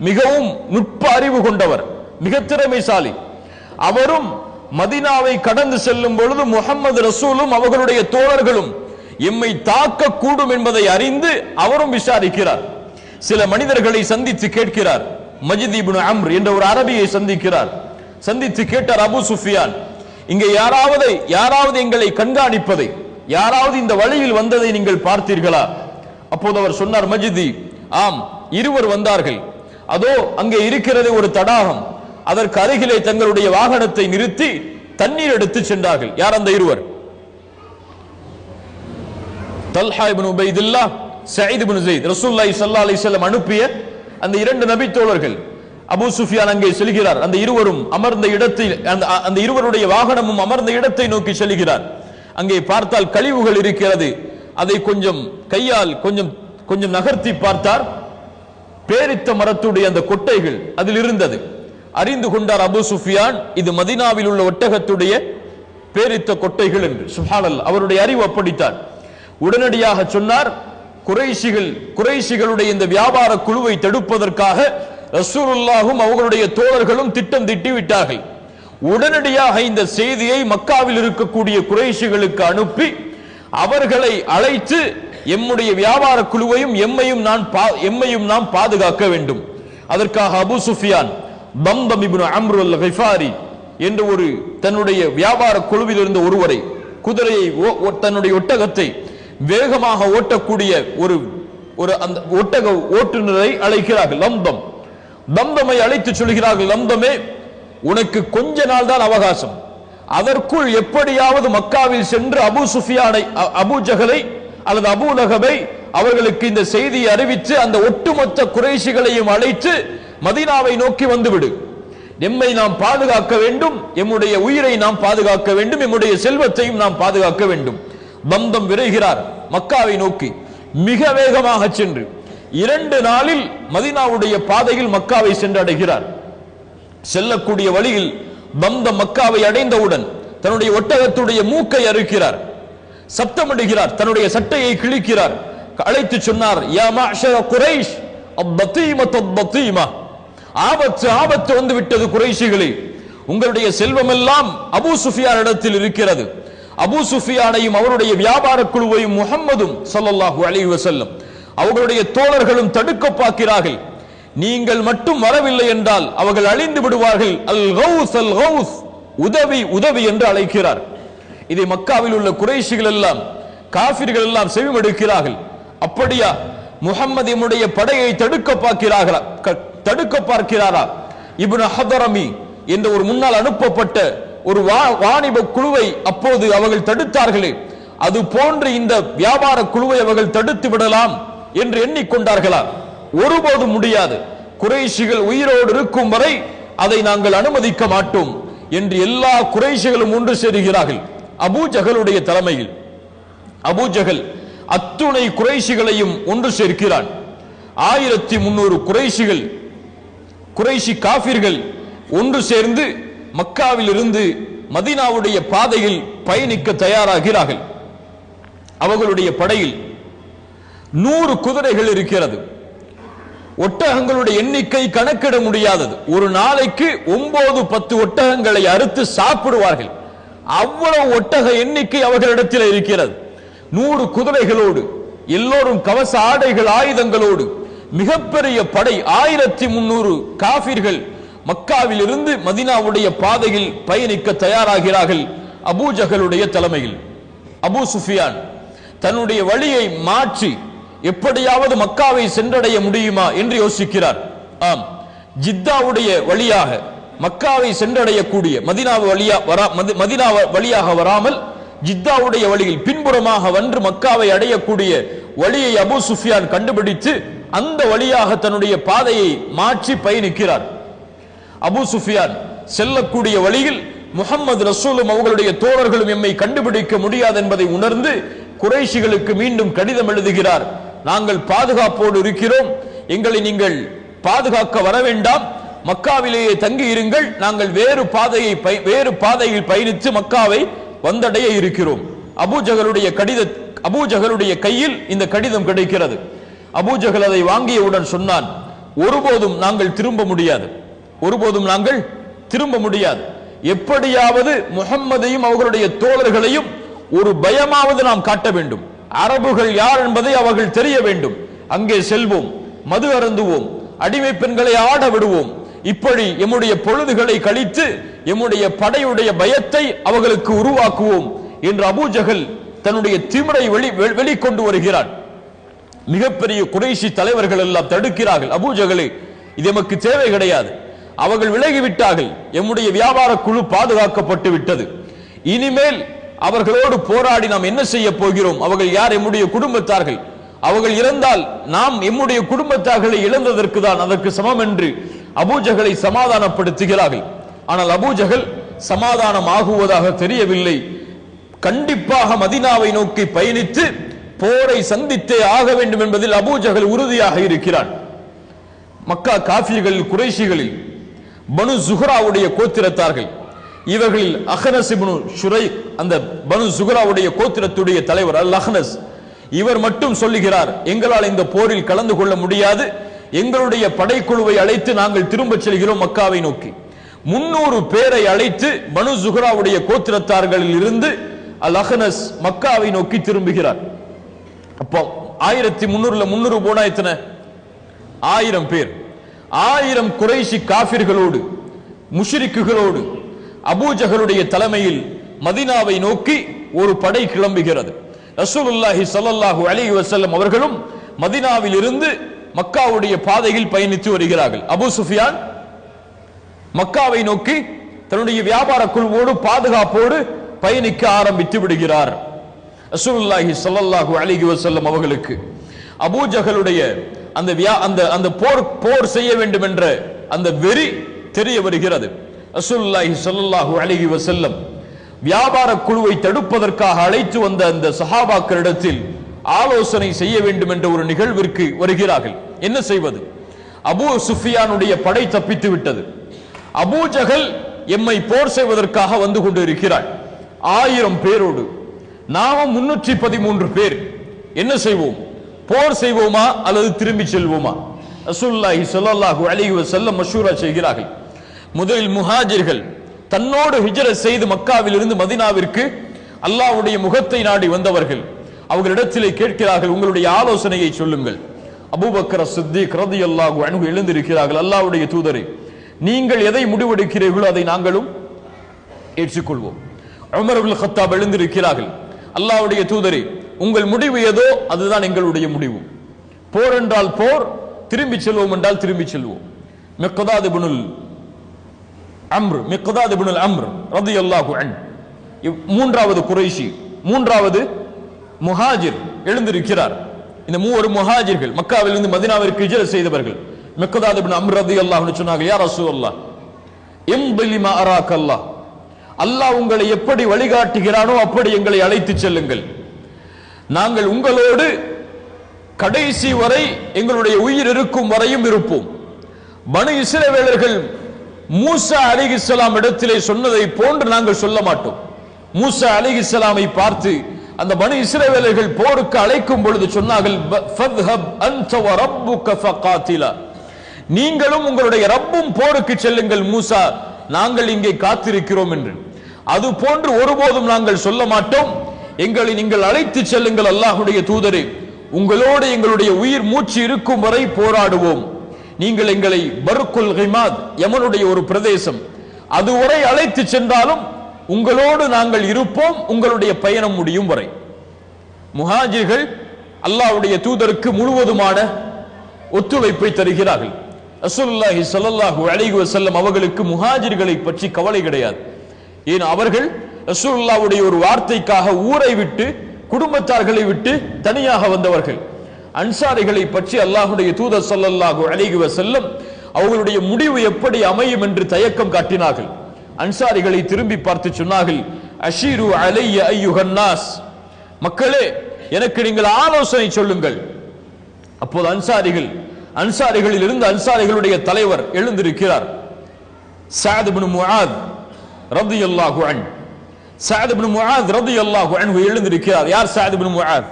மிகவும் நுட்ப அறிவு கொண்டவர், மிக திறமைசாலி. அவரும் மதீனாவை கடந்து செல்லும் பொழுது முஹம்மது ரசூலும் அவர்களுடைய தோழர்களும் எம்மை தாக்க கூடும் என்பதை அறிந்து அவரும் விசாரிக்கிறார். சில மனிதர்களை சந்தித்து கேட்கிறார். மஜித் இப்னு அம்ர் என்ற ஒரு அரபியை சந்திக்கிறார். சந்தித்து கேட்டார், அபூ சுஃபியான், இங்கே யாராவது எங்களை கண்காணிப்பதை, யாராவது இந்த வழியில் வந்ததை நீங்கள் பார்த்தீர்களா? அப்போது அவர் சொன்னார், மஜிதி, ஆம், 2 வந்தார்கள். அதோ அங்கே இருக்கிறது ஒரு தடாகம், அதற்கு அருகிலே தங்களுடைய வாகனத்தை நிறுத்தி தண்ணீர் எடுத்து சென்றார்கள். யார் அந்த 2? தல்ஹா இப்னு உபைதுல்லாஹ், சயீத் இப்னு ஸைத். ரசூலுல்லாஹி ஸல்லல்லாஹு அலைஹி வஸல்லம் அனுப்பிய அந்த 2 நபி தோழர்கள். அபூ சுஃபியான் அங்கே செல்கிறார். அந்த 2வரும் அமர்ந்த இடத்தில், அந்த 2வருடைய வாகனமும் அமர்ந்த இடத்தை நோக்கி செல்கிறார். அங்கே பார்த்தால் கழிவுகள் இருக்கிறது. அதை கொஞ்சம் கையால் கொஞ்சம் நகர்த்தி பார்த்தார். பேரித்த மரத்துடைய அந்த கொட்டைகள் அதில் இருந்தது. அறிந்து கொண்டார் அபூ சுஃபியான், இது மதீனாவில் உள்ள ஒட்டகத்துடைய பேரித்த கொட்டைகள் என்று. சுப்ஹானல்லாஹ், அவருடைய அறிவு அப்படித்தான். உடனடியாக சொன்னார், குறைஷிகளுடைய இந்த வியாபார குழுவை தடுப்பதற்காக ரசூலுல்லாஹும் அவர்களுடைய தோழர்களும் திட்டம் தீட்டி விட்டார்கள். உடனடியாக இந்த செய்தியை மக்காவில் இருக்கக்கூடிய குறைஷிகளுக்கு அனுப்பி அவர்களை அழைத்து எம்முடைய வியாபார குழுவையும் எம்மையும் நாம் பாதுகாக்க வேண்டும். அதற்காக அபூ சுஃபியான் தம்தம் இப்னு அம்ர் அல்-கிஃபாரி என்ற ஒரு தன்னுடைய வியாபார குழுவில் இருந்த ஒருவரை, குதிரையை, தன்னுடைய ஒட்டகத்தை வேகமாக ஓட்டக்கூடிய ஒரு அந்த ஒட்டக ஓட்டுநரை அழைக்கிறார்கள். தம்தமை அழைத்து சொல்கிறார்கள், தம்தமே, உனக்கு கொஞ்ச நாள் தான் அவகாசம். அதற்குள் எப்படியாவது மக்காவில் சென்று அபூ சுஃபியானை, அபூ ஜஹலை அல்லது அபூ லஹபை அவர்களுக்கு இந்த செய்தியை அறிவித்து அந்த ஒட்டுமொத்த குறைஷிகளையும் அழைத்து மதீனாவை நோக்கி வந்துவிடு. எம்மை நாம் பாதுகாக்க வேண்டும், எம்முடைய உயிரை நாம் பாதுகாக்க வேண்டும், எம்முடைய செல்வத்தையும் நாம் பாதுகாக்க வேண்டும். தம்தம் விரைகிறார் மக்காவை நோக்கி. மிக வேகமாக சென்று 2 நாளில் மதீனாவுடைய பாதையில் மக்காவை சென்றடைகிறார். செல்லக்கூடிய வழியில் தம்தம் மக்காவை அடைந்தவுடன் தன்னுடைய ஒட்டகத்துடைய மூக்கை அறுக்கிறார், சப்தமிடுகிறார், தன்னுடைய சட்டையை கிழிக்கிறார். அழைத்து சொன்னார், யா மஅஷர குரைஷ், அத்தீமா, ஆபத்து வந்து விட்டது குறைஷிகளே, உங்களுடைய செல்வம் எல்லாம் அபூ சுஃபியான் இடத்தில் இருக்கிறது. அபூ சுஃபியானையும் அவருடைய வியாபார குழுவையும் முஹம்மதும் ஸல்லல்லாஹு அலைஹி வஸல்லம் அவர்களுடைய தோழர்களும் தடுக்க பார்க்கிறார்கள். நீங்கள் மட்டும் வரவில்லை என்றால் அவர்கள் அழிந்து விடுவார்கள். அல் கௌஸ், உதவி என்று அழைக்கிறார். இதை மக்காவில் உள்ள குறைஷிகள் எல்லாம், காஃபிர்கள் எல்லாம் செவிமடுக்கிறார்கள். அப்படியா, முஹம்மதினுடைய படையை தடுக்க பார்க்கிறாரா? இப்னு ஹதரமி என்ற ஒரு முன்னால் அனுப்பப்பட்ட ஒரு வாணிப குழுவை அப்போது அவர்கள் தடுத்தார்களே, அது போன்று இந்த வியாபார குழுவை அவர்கள் தடுத்து விடலாம் என்று எண்ணிக்கொண்டார்களா? ஒருபோதும் முடியாது. குறைஷிகள் உயிரோடு இருக்கும் வரை அதை நாங்கள் அனுமதிக்க மாட்டோம் என்று எல்லா குறைஷிகளும் ஒன்று சேருகிறார்கள் அபூ ஜஹலுடைய தலைமையில். அபூ ஜஹல் அத்துணை குறைஷிகளையும் ஒன்று சேர்க்கிறான். 1300 குறைஷி காஃபிர்கள் ஒன்று சேர்ந்து மக்காவில் இருந்து மதீனாவுடைய பாதையில் பயணிக்க தயாராகிறார்கள். அவர்களுடைய படையில் 100 குதிரைகள் இருக்கிறது. ஒட்டகங்களுடைய எண்ணிக்கை கணக்கிட முடியாதது. ஒரு நாளைக்கு 9-10 ஒட்டகங்களை அறுத்து சாப்பிடுவார்கள். அவ்வளவு ஒட்டக எண்ணிக்கை அவர்களிடத்தில் இருக்கிறது. 100 குதிரைகளோடு, எல்லோரும் கவச ஆடைகள், ஆயுதங்களோடு மிகப்பெரிய படை 1300 காஃபிர்கள் மக்காவில் இருந்து மதீனாவுடைய பாதையில் பயணிக்க தயாராகிறார்கள் அபூ ஜஹலுடைய தலைமையில். அபூ சுஃபியான் தன்னுடைய வழியை மாற்றி எப்படியாவது மக்காவை சென்றடைய முடியுமா என்று யோசிக்கிறார். ஆம், ஜித்தாவுடைய வழியாக மக்காவை சென்றடையக்கூடிய மதீனா வழியாக வராமல் ஜித்தாவுடைய வழியில் பின்புறமாக வந்து மக்காவை அடையக்கூடிய வழியை அபூ சுஃபியான் கண்டுபிடித்து அந்த வழியாக தன்னுடைய பாதையை மாற்றி பயணிக்கிறார். அபூ சுஃபியான் செல்லக்கூடிய வழியில் முஹம்மது ரசூலும் அவர்களுடைய தோழர்களும் எம்மை கண்டுபிடிக்க முடியாது என்பதை உணர்ந்து குறைஷிகளுக்கு மீண்டும் கடிதம் எழுதுகிறார். நாங்கள் பாதுகாப்போடு இருக்கிறோம், எங்களை நீங்கள் பாதுகாக்க வர வேண்டாம், மக்காவிலேயே தங்கி இருங்கள், நாங்கள் வேறு பாதையில் பயணித்து மக்காவை வந்தடைய இருக்கிறோம். அபூஜகளுடைய கையில் இந்த கடிதம் கிடைக்கிறது. அபூஜகல் அதை வாங்கியவுடன் சொன்னான், ஒருபோதும் நாங்கள் திரும்ப முடியாது, ஒருபோதும் நாங்கள் திரும்ப முடியாது. எப்படியாவது முஹம்மதையும் அவர்களுடைய தோழர்களையும் ஒரு பயமாவது நாம் காட்ட வேண்டும். அரபுகள் யார் என்பதை அவர்கள் தெரிய வேண்டும். அங்கே செல்வோம், மது அருந்துவோம், அடிமை பெண்களை ஆட விடுவோம், இப்படி எம்முடைய பொழுதுகளை கழித்து எம்முடைய படையுடைய பயத்தை அவர்களுக்கு உருவாக்குவோம் என்று அபூஜகல் தன்னுடைய திமிரை வெளிக்கொண்டு வருகிறான். மிகப்பெரிய குறைஷி தலைவர்கள் எல்லாம் தடுக்கிறார்கள். அபூஜகலே, இது எமக்கு தேவை கிடையாது, அவர்கள் விலகிவிட்டார்கள், எம்முடைய வியாபார குழு பாதுகாக்கப்பட்டு விட்டது, இனிமேல் அவர்களோடு போராடி நாம் என்ன செய்ய போகிறோம்? அவர்கள் யார்? எம்முடைய குடும்பத்தார்கள், அவர்கள் இறந்தால் நாம் எம்முடைய குடும்பத்தார்களை இழந்ததற்கு தான் அதற்கு சமம் என்று அபூஜகலை சமாதானப்படுத்துகிறார்கள். ஆனால் அபூஜகல் சமாதானம் ஆகுவதாக தெரியவில்லை. கண்டிப்பாக மதீனாவை நோக்கி பயணித்து போரை சந்தித்தே ஆக வேண்டும் என்பதில் அபூஜகல் உறுதியாக இருக்கிறான். மக்கா காஃபிர்களில் குறைஷிகளில் பனு ஜுஹ்ராவுடைய கோத்திரத்தார்கள், இவர்களில் அஹ்னஸ் இப்னு ஷுரைக், அந்த பனு ஜுஹ்ராவுடைய கோத்திரத்துடைய தலைவர் அல் அஹ்னஸ், இவர் மட்டும் சொல்லுகிறார், எங்களால் இந்த போரில் கலந்து கொள்ள முடியாது, எங்களுடைய படைக்குழுவை அழைத்து நாங்கள் திரும்ப செல்கிறோம் மக்காவை நோக்கி. 300 பேரை அழைத்து பனு ஜுஹ்ராவுடைய கோத்திரத்தார்களில் இருந்து அல் அஹ்னஸ் மக்காவை நோக்கி திரும்புகிறார். அப்போ 1300ல 300 போனா எத்தனை? 1000 பேர். 1000 குறைஷி காஃபிர்களோடு முஷ்ரிக்குகளோடு அபூஜகளுடைய தலைமையில் மதீனாவை நோக்கி ஒரு படை கிளம்புகிறது. ரசூலுல்லாஹி ஸல்லல்லாஹு அலைஹி வஸல்லம் அவர்களும் மதீனாவில் இருந்து மக்காவுடைய பாதையில் பயணித்து வருகிறார்கள். அபூ சுஃபியான் மக்காவை நோக்கி தன்னுடைய வியாபார குழுவோடு பாதுகாப்போடு பயணிக்க ஆரம்பித்து விடுகிறார். ரசூலுல்லாஹி ஸல்லல்லாஹு அலைஹி வஸல்லம் அவர்களுக்கு அபூஜகளுடைய அந்த போர் செய்ய வேண்டும் என்ற அந்த வெறி தெரிய வருகிறது. ரசூலுல்லாஹி ஸல்லல்லாஹு அலைஹி வஸல்லம் வியாபார குழுவை தடுப்பதற்காக அழைத்து வந்த அந்த சஹாபாக்களிடத்தில் ஆலோசனை செய்ய வேண்டும் என்ற ஒரு நிகழ்விற்கு வருகிறார்கள். என்ன செய்வது? அபூ சுஃபியானுடைய படை தப்பித்து விட்டது, அபூஜகல் எம்மை போர் செய்வதற்காக வந்து கொண்டு இருக்கிறார் 1000 பேரோடு, நாமும் 313 பேர். என்ன செய்வோம்? போர் செய்வோமா அல்லது திரும்பி செல்வோமா? ரசூலுல்லாஹி ஸல்லல்லாஹு அலைஹி வஸல்லம் மஷூரா செய்கிறார்கள். முதலில் முஹாஜிர்கள் தன்னோடு ஹிஜ்ரத் செய்து மக்காவில் இருந்து மதீனாவிற்கு அல்லாஹ்வுடைய முகத்தை நாடி வந்தவர்கள் அவர்களிடத்திலே கேட்கிறார்கள், உங்களுடைய ஆலோசனையை சொல்லுங்கள். அபூபக்கர் சித்திக் ரலியல்லாஹு அன்ஹு எழுந்திருக்கிறார்கள், அல்லாஹ்வுடைய தூதரே, நீங்கள் எதை முடிவெடுக்கிறீர்களோ அதை நாங்களும் ஏற்றுக்கொள்வோம். உமர் இப்னு கத்தாப் எழுந்திருக்கிறார்கள், அல்லாஹ்வுடைய தூதரே, உங்கள் முடிவு ஏதோ அதுதான் எங்களுடைய முடிவு. போர் என்றால் போர், திரும்பி செல்வோம் என்றால் திரும்பி செல்வோம். மிக்தாத் இப்னுல் அம்ர் ரலியல்லாஹு அன்ஹு, மூன்றாவது குறைஷி, மூன்றாவது முஹாஜிர் எழுந்திருக்கிறார். இந்த மூவர் முஹாஜிர்கள் மக்காவில் இருந்து மதீனாவிற்கு ஹிஜ்ரத் செய்தவர்கள். மிக்தாத் இப்னு அம்ர் ரலியல்லாஹு அன்ஹு சொன்னாங்க, யா ரசூலல்லாஹ், இம்தி மா அராக அல்லாஹ், அல்லாஹ் உங்களை எப்படி வழிகாட்டுகிறானோ அப்படி எங்களை அழைத்து செல்லுங்கள். நாங்கள் உங்களோடு கடைசி வரை எங்களுடைய உயிர் இருக்கும் வரையும் இருப்போம். பனு இஸ்ரவேலர்கள் மூசா அலைஹிஸ்ஸலாம் இடத்திலே சொன்னதை போன்று நாங்கள் சொல்ல மாட்டோம். மூசா அலைஹிஸ்ஸலாமை பார்த்து அந்த பனு இஸ்ரவேலர்கள் போருக்கு அழைக்கும் பொழுது சொன்னார்கள், ஃபத்ஹப் அன்த வ ரப்புக ஃபகாத்திலா, நீங்களும் உங்களுடைய ரப்பும் போருக்கு செல்லுங்கள் மூசா, நாங்கள் இங்கே காத்திருக்கிறோம் என்று. அது போன்று ஒருபோதும் நாங்கள் சொல்ல மாட்டோம். எங்களை நீங்கள் அழைத்து செல்லுங்கள் அல்லாஹ்வுடைய தூதரே, உங்களோடு எங்களுடைய உயிர் மூச்சு இருக்கும் வரை போராடுவோம். நீங்கள் எங்களை பர்குல் கிமாத், யமனுடைய ஒரு பிரதேசம், அதுவரை அழைத்து சென்றாலும் உங்களோடு நாங்கள் இருப்போம், உங்களுடைய பயணம் முடியும் வரை. முஹாஜிர்கள் அல்லாஹ்வுடைய தூதருக்கு முழுவதுமான ஒத்துழைப்பை தருகிறார்கள். ரசூலுல்லாஹி ஸல்லல்லாஹு அலைஹி வஸல்லம் அவர்களுக்கு முஹாஜிர்களை பற்றி கவலை கிடையாது. ஏன், அவர்கள் ரசூலுல்லாஹ்வுடைய ஒரு வார்த்தைக்காக ஊரை விட்டு குடும்பத்தார்களை விட்டு தனியாக வந்தவர்கள். அன்சாரிகளை பற்றி அல்லாஹ்வுடைய தூதர் ஸல்லல்லாஹு அலைஹி வஸல்லம் அவர்களுடைய முடிவு எப்படி அமையும் என்று தயக்கம் காட்டினார்கள். அன்சாரிகளை திரும்பி பார்த்து சொன்னார்கள், அஷீரு அலைய அய்யுஹன் நாஸ், மக்களே எனக்கு நீங்கள் ஆலோசனை சொல்லுங்கள், அப்போது அன்சாரிகளில் இருந்து அன்சாரிகளுடைய தலைவர் எழுந்திருக்கிறார். சஅத் இப்னு முஆத் ரலியல்லாஹு அன்ஹு. சஅத் இப்னு முஆத் ரலியல்லாஹு அன்ஹு எழுந்திருக்கிறார். யார் சஅத் இப்னு முஆத்?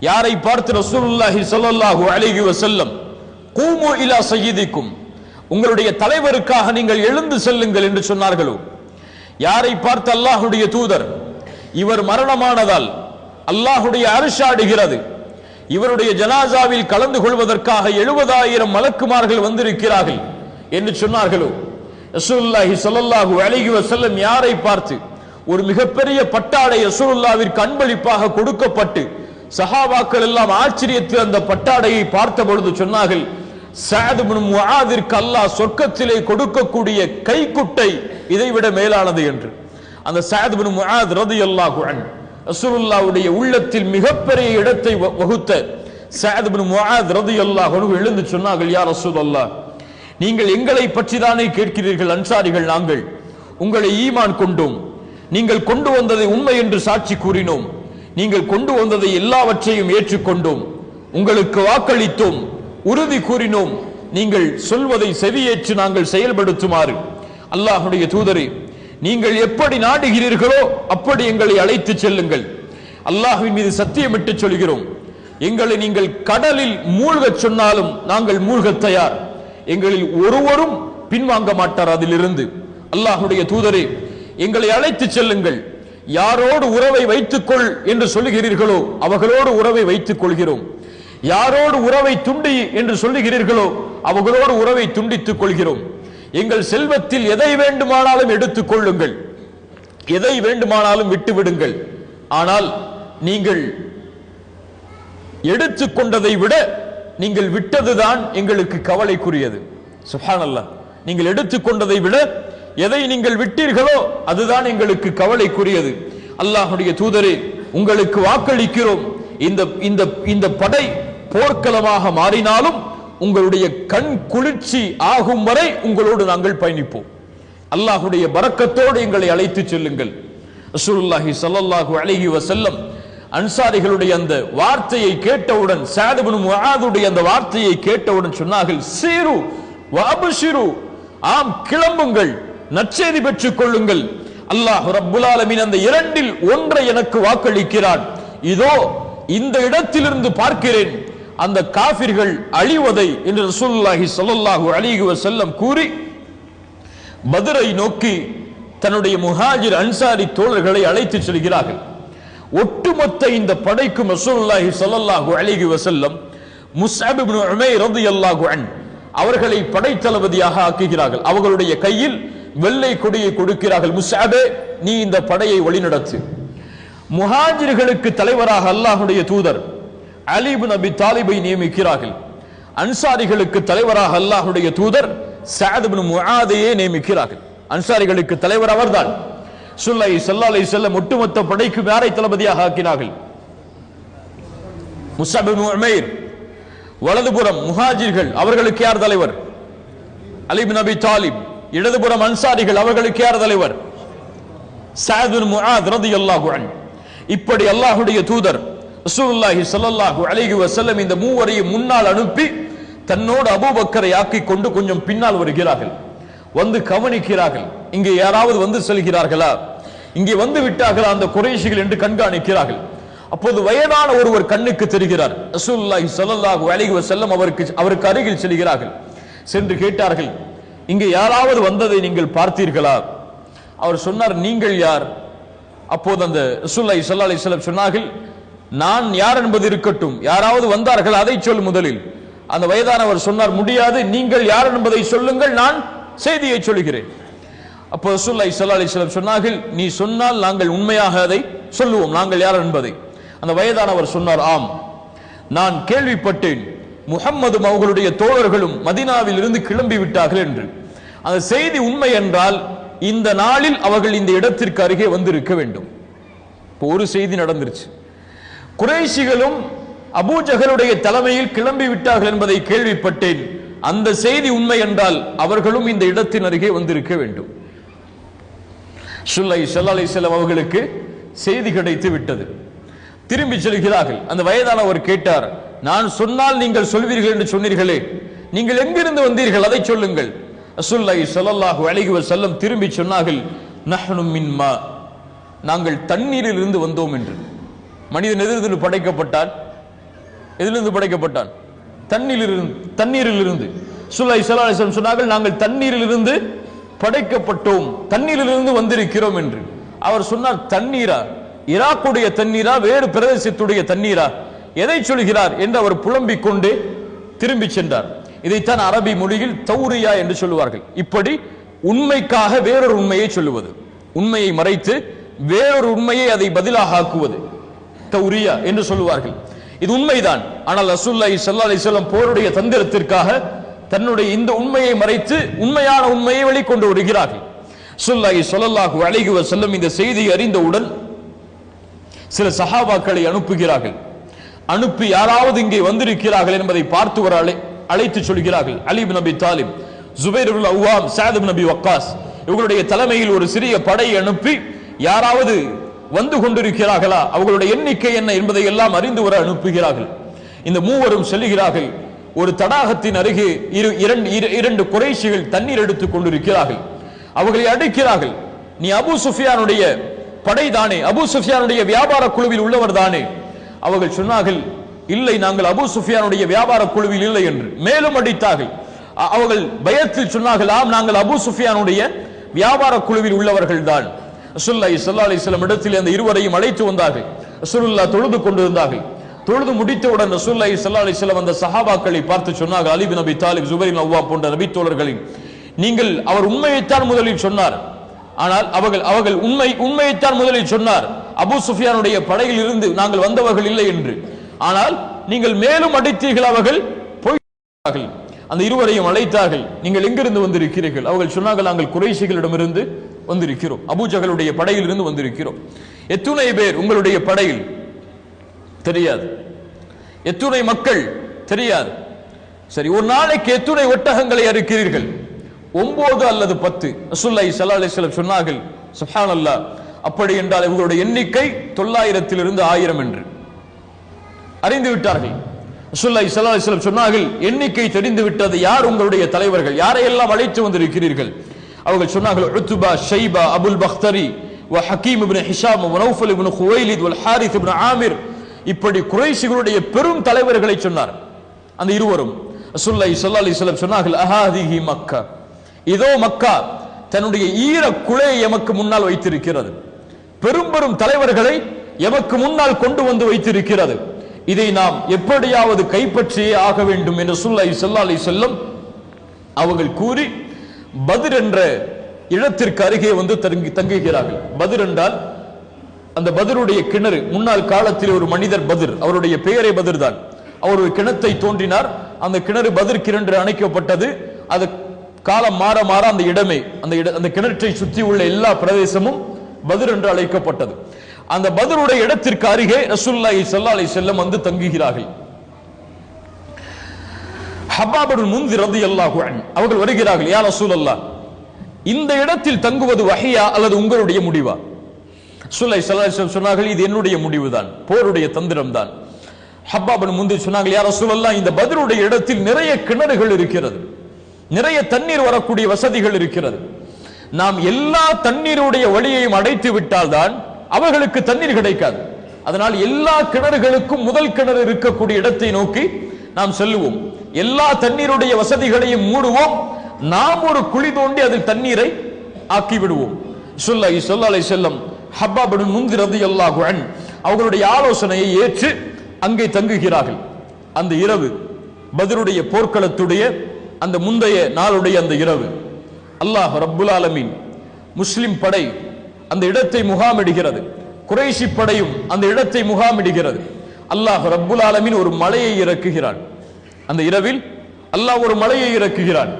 யாரை பார்த்து ரசூலுல்லாஹி ஸல்லல்லாஹு அலைஹி வஸல்லம் கூமு இலா சய்யிதிக்கும், உங்களுடைய தலைவருக்காக நீங்கள் எழுந்து செல்லுங்கள் என்று சொன்னார்களோ, யாரை பார்த்து அல்லாஹ்வுடைய தூதர் இவர் மரணமானதால் அல்லாஹ்வுடைய அர்ஷ் ஆடுகிறது, இவருடைய ஜனாசாவில் கலந்து கொள்வதற்காக 70,000 மலக்குமார்கள் வந்திருக்கிறார்கள் என்று சொன்னார்களோ, ரசூலுல்லாஹி ஸல்லல்லாஹு அலைஹி வஸல்லம் யாரை பார்த்து ஒரு மிகப்பெரிய பட்டாடை ரசூலுல்லாஹ்விற்கு அன்பளிப்பாக கொடுக்கப்பட்டு சஹாபாக்கள் எல்லாம் ஆச்சரியத்தில் அந்த பட்டாடையை பார்த்த பொழுது சொன்னார்கள், சஅத் இப்னு முஆதிற்கு அல்லாஹ் சொர்க்கத்திலே கொடுக்கக்கூடிய கைக்குட்டை இதைவிட மேலானது என்று. அந்த சஅத் இப்னு முஆத் ரலியல்லாஹு அன்ஹு ரசூலுல்லாஹ்வுடைய உள்ளத்தில் மிகப்பெரிய இடத்தை வகுத்த சஅத் இப்னு முஆத் ரலியல்லாஹு அன்ஹு எழுந்து சொன்னார்கள், யா ரசூலல்லாஹ், நீங்கள் எங்களை பற்றி தானே கேட்கிறீர்கள்? அன்சாரிகள் நாங்கள் உங்களை ஈமான் கொண்டோம், நீங்கள் கொண்டு வந்ததை உண்மை என்று சாட்சி கூறினோம், நீங்கள் கொண்டு வந்ததை எல்லாவற்றையும் ஏற்றுக்கொண்டோம், உங்களுக்கு வாக்களித்தோம், உறுதி கூறினோம், நீங்கள் சொல்வதை செவியேற்று நாங்கள் செயல்படுத்துமாறு. அல்லாஹ்வுடைய தூதரே, நீங்கள் எப்படி நாடுகிறீர்களோ அப்படி எங்களை அழைத்து செல்லுங்கள். அல்லாஹ்வின் மீது சத்தியமிட்டு சொல்கிறோம், எங்களை நீங்கள் கடலில் மூழ்கச் சொன்னாலும் நாங்கள் மூழ்க தயார், எங்களில் ஒருவரும் பின்வாங்க மாட்டார் அதிலிருந்து. அல்லாஹ்வுடைய தூதரே, எங்களை அழைத்து செல்லுங்கள், யாரோடு உறவை வைத்துக்கொள் என்று சொல்லுகிறீர்களோ அவர்களோடு உறவை வைத்துக் கொள்கிறோம், யாரோடு உறவை துண்டி என்று சொல்லுகிறீர்களோ அவர்களோடு உறவை துண்டித்துக் கொள்கிறோம், எங்கள் செல்வத்தில் எதை வேண்டுமானாலும் எடுத்துக் கொள்ளுங்கள், எதை வேண்டுமானாலும் விட்டுவிடுங்கள், ஆனால் நீங்கள் எடுத்துக்கொண்டதை விட நீங்கள் விட்டதுதான் எங்களுக்கு கவலைக்குரியது. சுப்ஹானல்லாஹ், நீங்கள் எடுத்துக்கொண்டதை விட எதை நீங்கள் விட்டீர்களோ அதுதான் எங்களுக்கு கவலைக்குரியது. அல்லாஹ்வுடைய தூதரே, உங்களுக்கு வாக்களிக்கிறோம், இந்த படை போர்க்களமாக மாறினாலும் உங்களுடைய கண் குளிர்ச்சி ஆகும் வரை உங்களோடு நாங்கள் பயணிப்போம், அல்லாஹ்வுடைய பரக்கத்தோடு எங்களை அழைத்து செல்லுங்கள். ரசூலுல்லாஹி ஸல்லல்லாஹு அலைஹி வஸல்லம் அன்சாரிகளுடைய அந்த வார்த்தையை கேட்டவுடன், சஅத் இப்னு முஆதுடைய அந்த வார்த்தையை கேட்டவுடன் சொன்னார்கள், சீரு வஅப்ஷிரு, ஆம் கிளம்புங்கள், நற்செய்தி பெற்றுக் கொள்ளுங்கள், அல்லாஹ் ரப்புல் ஆலமீன் அந்த இரண்டில் ஒன்றை எனக்கு வாக்களிக்கிறான், இதோ இந்த இடத்திலிருந்து பார்க்கிறேன் அந்த காஃபிர்கள் அழிவதை என்று ரசூலுல்லாஹி ஸல்லல்லாஹு அலைஹி வஸல்லம் கூறி பத்ரை நோக்கி தன்னுடைய முஹாஜிர் அன்சாரி தோழர்களை அழைத்து செல்கிறார்கள். ஒட்டுமொத்த இந்த படைக்கும் ரசூலுல்லாஹி ஸல்லல்லாஹு அலைஹி வஸல்லம் முஸ்அப் இப்னு உமைர் ரலியல்லாஹு அன்ஹு அவர்களை படைத்தளபதியாக ஆக்குகிறார்கள். அவர்களுடைய கையில் வெள்ளை கொடியை கொடுக்கிறார்கள். முஸ்அபே, நீ இந்த படையை வழிநடத்து. முஹாஜிர்களுக்கு தலைவராக அல்லாஹ்வுடைய தூதர் அலி இப்னு அபி தாலிபை நியமிக்கிறார்கள். அன்சாரிகளுக்கு தலைவராக அல்லாஹ்வுடைய தூதர் சஅத் இப்னு முஆதையே நியமிக்கிறார்கள். அன்சாரிகளுக்கு தலைவர் அவர்தான். ரசூலுல்லாஹி ஸல்லல்லாஹு அலைஹி வஸல்லம் ஒட்டுமொத்த படைக்கு யாரை தளபதியாக ஆக்கினார்கள்? முஸ்அப் இப்னு உமைர். வலதுபுறம் முஹாஜிர்கள், அவர்களுக்கு யார் தலைவர்? அலி இப்னு அபி தாலிப். இடதுபுறம் அன்சாரிகள், அவர்களுக்கு யார் தலைவர்? சஅத் இப்னு முஆத் ரலியல்லாஹு அன்ஹு. இப்படி அல்லாஹ்வுடைய தூதர் ரசூலுல்லாஹி ஸல்லல்லாஹு அலைஹி வஸல்லம் இந்த மூவரையும் முன்னால் அனுப்பி தன்னோடு அபூபக்கரை ஆக்கிக் கொண்டு கொஞ்சம் பின்னால் வருகிறார்கள். வந்து கவனிக்கிறார்கள், இங்கே யாராவது வந்து செல்கிறார்களா, இங்கே வந்து விட்டார்களா அந்த குறைஷிகள் என்று கண்காணிக்கிறார்கள். அப்போது வயதான ஒருவர் கண்ணுக்கு தெரிகிறார். ரசூலுல்லாஹி ஸல்லல்லாஹு அலைஹி வஸல்லம் அவருக்கு அருகில் செல்கிறார்கள். சென்று கேட்டார்கள், இங்கே யாராவது வந்ததை நீங்கள் பார்த்தீர்களா? அவர் சொன்னார், நீங்கள் யார்? அப்போது அந்த ரசூலுல்லாஹி ஸல்லல்லாஹு அலைஹி வஸல்லம் சொன்னார்கள், நான் யார் என்பது இருக்கட்டும், யாராவது வந்தார்கள் அதை சொல் முதலில். அந்த வயதானவர் சொன்னார், முடியாது, நீங்கள் யார் என்பதை சொல்லுங்கள், நான் செய்தியை சொல்கிறேன். அப்போ ரசூலுல்லாஹி ஸல்லல்லாஹு அலைஹி வஸல்லம் சொன்னார்கள், நீ சொன்னால் நாங்கள் உண்மையாக அதை சொல்லுவோம், நாங்கள் யார் என்பதை. அந்த வயதானவர் சொன்னார், ஆம், நான் கேள்விப்பட்டேன் முஹம்மதும் அவர்களுடைய தோழர்களும் மதீனாவில் இருந்து கிளம்பி விட்டார்கள் என்று. அந்த செய்தி உண்மை என்றால் இந்த நாளில் அவர்கள் இந்த இடத்திற்கு அருகே வந்திருக்க வேண்டும். இப்போ ஒரு செய்தி நடந்துருச்சு, குறைஷிகளும் அபூஜஹலுடைய தலைமையில் கிளம்பி விட்டார்கள் என்பதை கேள்விப்பட்டேன். அந்த செய்தி உண்மை என்றால் அவர்களும் இந்த இடத்தின் அருகே வந்திருக்க வேண்டும். ஸல்லல்லாஹு அலைஹி வஸல்லம் அவர்களுக்கு செய்தி கிடைத்து விட்டது. திரும்பி செல்கிறார்கள். அந்த வயதானவர் கேட்டார், நான் சொன்னால் நீங்கள் சொல்வீர்கள் என்று சொன்னீர்களே, நீங்கள் எங்கிருந்து வந்தீர்கள் அதை சொல்லுங்கள். ரசூலுல்லாஹி ஸல்லல்லாஹு அலைஹி வஸல்லம் திரும்பி சொன்னார்கள், நஹ்னு மின் மா, நாங்கள் தண்ணீரில் இருந்து வந்தோம் என்று. மனிதன் எதிலிருந்து படைக்கப்பட்டான்? எதிலிருந்து படைக்கப்பட்டான்? தண்ணீரில் இருந்து. ரசூலுல்லாஹி ஸல்லல்லாஹு அலைஹி வஸல்லம் சொன்னார்கள், நாங்கள் தண்ணீரில் இருந்து படைக்கப்பட்டோம், தண்ணீரில் இருந்து வந்திருக்கிறோம் என்று. அவர் சொன்னார், தண்ணீரா? ஈராக்குடைய தண்ணீரா, வேறு பிரதேசத்துடைய தண்ணீரா, எதை சொல்கிறார் என்று அவர் புலம்பிக் கொண்டு திரும்பி சென்றார். இதைத்தான் அரபி மொழியில் தௌரியா என்று சொல்லுவார்கள். இப்படி உண்மைக்காக வேறொரு உண்மையை சொல்லுவது, உண்மையை மறைத்து வேறொரு உண்மையை அதை பதிலாக ஆக்குவது தௌரியா என்று சொல்லுவார்கள். இது உண்மைதான். ஆனால் ரசூலுல்லாஹி ஸல்லல்லாஹு அலைஹி வஸல்லம் போருடைய தந்திரத்திற்காக தன்னுடைய இந்த உண்மையை மறைத்து உண்மையான உண்மையை வெளிக்கொண்டு வருகிறார்கள். ரசூலுல்லாஹி ஸல்லல்லாஹு அலைஹி வஸல்லம் இந்த செய்தியை அறிந்தவுடன் சில சஹாபாக்களை அனுப்புகிறார்கள். அனுப்பி யாராவது இங்கே வந்திருக்கிறார்கள் என்பதை பார்த்து வர அழைத்து சொல்கிறார்கள். அலி இப்னு அபி தாலிப், ஜுபைர் இப்னு அவ்வாம், சஅத் இப்னு நபி வக்காஸ் இவர்களுடைய தலைமையில் ஒரு சிறிய படையை அனுப்பி யாராவது வந்து கொண்டிருக்கிறார்களா, அவர்களுடைய எண்ணிக்கை என்ன என்பதை எல்லாம் அறிந்து வர அனுப்புகிறார்கள். இந்த மூவரும் செல்கிறார்கள். ஒரு தடாகத்தின் அருகே இரண்டு குறைஷிகள் தண்ணீர் எடுத்துக் கொண்டிருக்கிறார்கள். அவர்களை அடிக்கிறார்கள். நீ அபூ சுஃபியானுடைய படைதானே, அபூ சுஃபியானுடைய வியாபார குழுவில் உள்ளவர் தானே? அவர்கள் சொன்னார்கள், இல்லை, நாங்கள் அபூ சுஃபியானுடைய வியாபார குழுவில் இல்லை என்று. மேலும் அடித்தார்கள். அவர்கள் பயத்தில் சொன்னார்கள், ஆம், நாங்கள் அபூ சுஃபியானுடைய வியாபார குழுவில் உள்ளவர்கள் தான். ரசூலுல்லாஹி ஸல்லல்லாஹு அலைஹி வஸல்லம் இடத்தில் அந்த இருவரையும் அழைத்து வந்தார்கள். ரசூலுல்லாஹ் தொழுது கொண்டிருந்தார்கள். தொழுது முடித்தவுடன் ரசூலுல்லாஹி ஸல்லல்லாஹு அலைஹி வஸல்லம் அந்த சஹாபாக்களை பார்த்து சொன்னார்கள், அலி இப்னு அபி தாலிப், ஜுபைர் இப்னு அவ்வாம் போன்ற நபி தோழர்களின், நீங்கள் அவர் உண்மையைத்தான் முதலில் சொன்னார். ஆனால் அவர்கள் உண்மையைத்தான் முதலில் சொன்னார், அபூ சுஃபியானுடைய படையில் இருந்து நாங்கள் வந்தவர்கள் இல்லை என்று. ஆனால் நீங்கள் மேலும் அடித்தீர்கள், அவர்கள் போய்விட்டார்கள். அந்த இருவரையும் அழைத்தார்கள். நீங்கள் எங்கிருந்து வந்திருக்கிறீர்கள்? அவர்கள் சொன்னார்கள், நாங்கள் குறைஷிகளிடமிருந்து வந்திருக்கிறோம், அபூஜகளுடைய படையில் இருந்து வந்திருக்கிறோம். எத்துணை பேர் உங்களுடைய படையில்? தெரியாது. எத்துணை மக்கள்? தெரியாது. சரி, ஒரு நாளைக்கு எத்துணை ஒட்டகங்களை அறுக்கிறீர்கள்? 9 அல்லது 10. ரசூலுல்லாஹி ஸல்லல்லாஹு அலைஹி வஸல்லம் சொன்னார்கள், சுப்ஹானல்லாஹ், அப்படி என்றால் இவர்களுடைய எண்ணிக்கை 900 1000 என்று அறிந்து விட்டார்கள். ரசூலுல்லாஹி ஸல்லல்லாஹு அலைஹி வஸல்லம் சொன்னார்கள், எண்ணிக்கை தெரிந்து விட்டது, யார் உங்களுடைய தலைவர்கள், யாரையெல்லாம் அழைத்து வந்திருக்கிறீர்கள்? அவர்கள் சொன்னார்கள், உத்பா, ஷைபா, அபுல் பக்தரி, வ ஹக்கீம் இப்னு ஹிஷாம், வ நௌஃபல் இப்னு குவைலித், வல் ஹாரிஸ் இப்னு ஆமிர், இப்படி குறைஷிகளுடைய பெரும் தலைவர்களை சொன்னார். அந்த இருவரும் ரசூலுல்லாஹி ஸல்லல்லாஹு அலைஹி வஸல்லம் சொன்னார்கள், அஹாதிஹி மக்கா, இதோ மக்கா தன்னுடைய ஈர குலையை எமக்கு முன்னால் வைத்திருக்கிறது, பெரும் பெரும் தலைவர்களை எமக்கு முன்னால் கொண்டு வந்து வைத்திருக்கிறது, இதை நாம் எப்படியாவது கைப்பற்றியே ஆக வேண்டும் என்று ரசூலுல்லாஹி ஸல்லல்லாஹு அலைஹி வஸல்லம் அவர்கள் கூறி பத்ர் என்ற இடத்திற்கு அருகே வந்து தங்குகிறார்கள். பத்ர் என்றால் அந்த பத்ருடைய கிணறு, முன்னாள் காலத்தில் ஒரு மனிதர் பத்ர், அவருடைய பெயரே பத்ர் தான். அவர் ஒரு கிணத்தை தோன்றினார். அந்த கிணறு பத்ர் கிணறு அணைக்கப்பட்டது. அது காலம் மாற மாற அந்த இடமே, அந்த கிணற்றை சுற்றி உள்ள எல்லா பிரதேசமும் பத்ர் என்று அழைக்கப்பட்டது. அந்த பத்ருடைய இடத்திற்கு அருகே ரசூலுல்லாஹி ஸல்லல்லாஹு அலைஹி வஸல்லம் வந்து தங்குகிறார்கள். ஹப்பாப் இப்னு முன்திர் ரலியல்லாஹு அன்ஹு அவர்கள் வருகிறார்கள், யா ரசூலல்லாஹ், இந்த இடத்தில் தங்குவது வஹியா அல்லது உங்களுடைய முடிவா? ரசூலுல்லாஹி ஸல்லல்லாஹு அலைஹி வஸல்லம் சொன்னார்கள், இது என்னுடைய முடிவுதான், போருடைய தந்திரம் தான். ஹப்பாப் இப்னு முன்திர் சொன்னார்கள், யா ரசூலல்லாஹ், இந்த பத்ருடைய இடத்தில் நிறைய கிணறுகள் இருக்கிறது, நிறைய தண்ணீர் வரக்கூடிய வசதிகள் இருக்கிறது. நாம் எல்லா தண்ணீருடைய வழியையும் அடைத்து விட்டால் தான் அவர்களுக்கு தண்ணீர் கிடைக்காது. அதனால் எல்லா கிணறுகளுக்கும் முதல் கிணறு இருக்கக்கூடிய இடத்தை நோக்கி நாம் செல்லுவோம். எல்லா தண்ணீருடைய வசதிகளையும் மூடுவோம். நாம் ஒரு குழி தோண்டி அதில் தண்ணீரை ஆக்கி விடுவோம். ஸல்லல்லாஹு அலைஹி வஸல்லம் ஹப்பாப் இப்னு முன்திர் ரலியல்லாஹு அன்ஹு அவர்களுடைய ஆலோசனையை ஏற்று அங்கே தங்குகிறார்கள். அந்த இரவு பத்ருடைய போர்க்களத்துடைய அந்த முந்தைய நாளுடைய அந்த இரவு, அல்லாஹ் ரப்புல் ஆலமீன் முஸ்லிம் படை அந்த இடத்தை முகாமிடுகிறது, குறைஷி படையும் அந்த இடத்தை முகாமிடுகிறது. அல்லாஹ் ரப்புல் ஆலமீன் ஒரு மலையை இறக்குகிறான். அந்த இரவில் அல்லாஹ் ஒரு மலையை இறக்குகிறான்.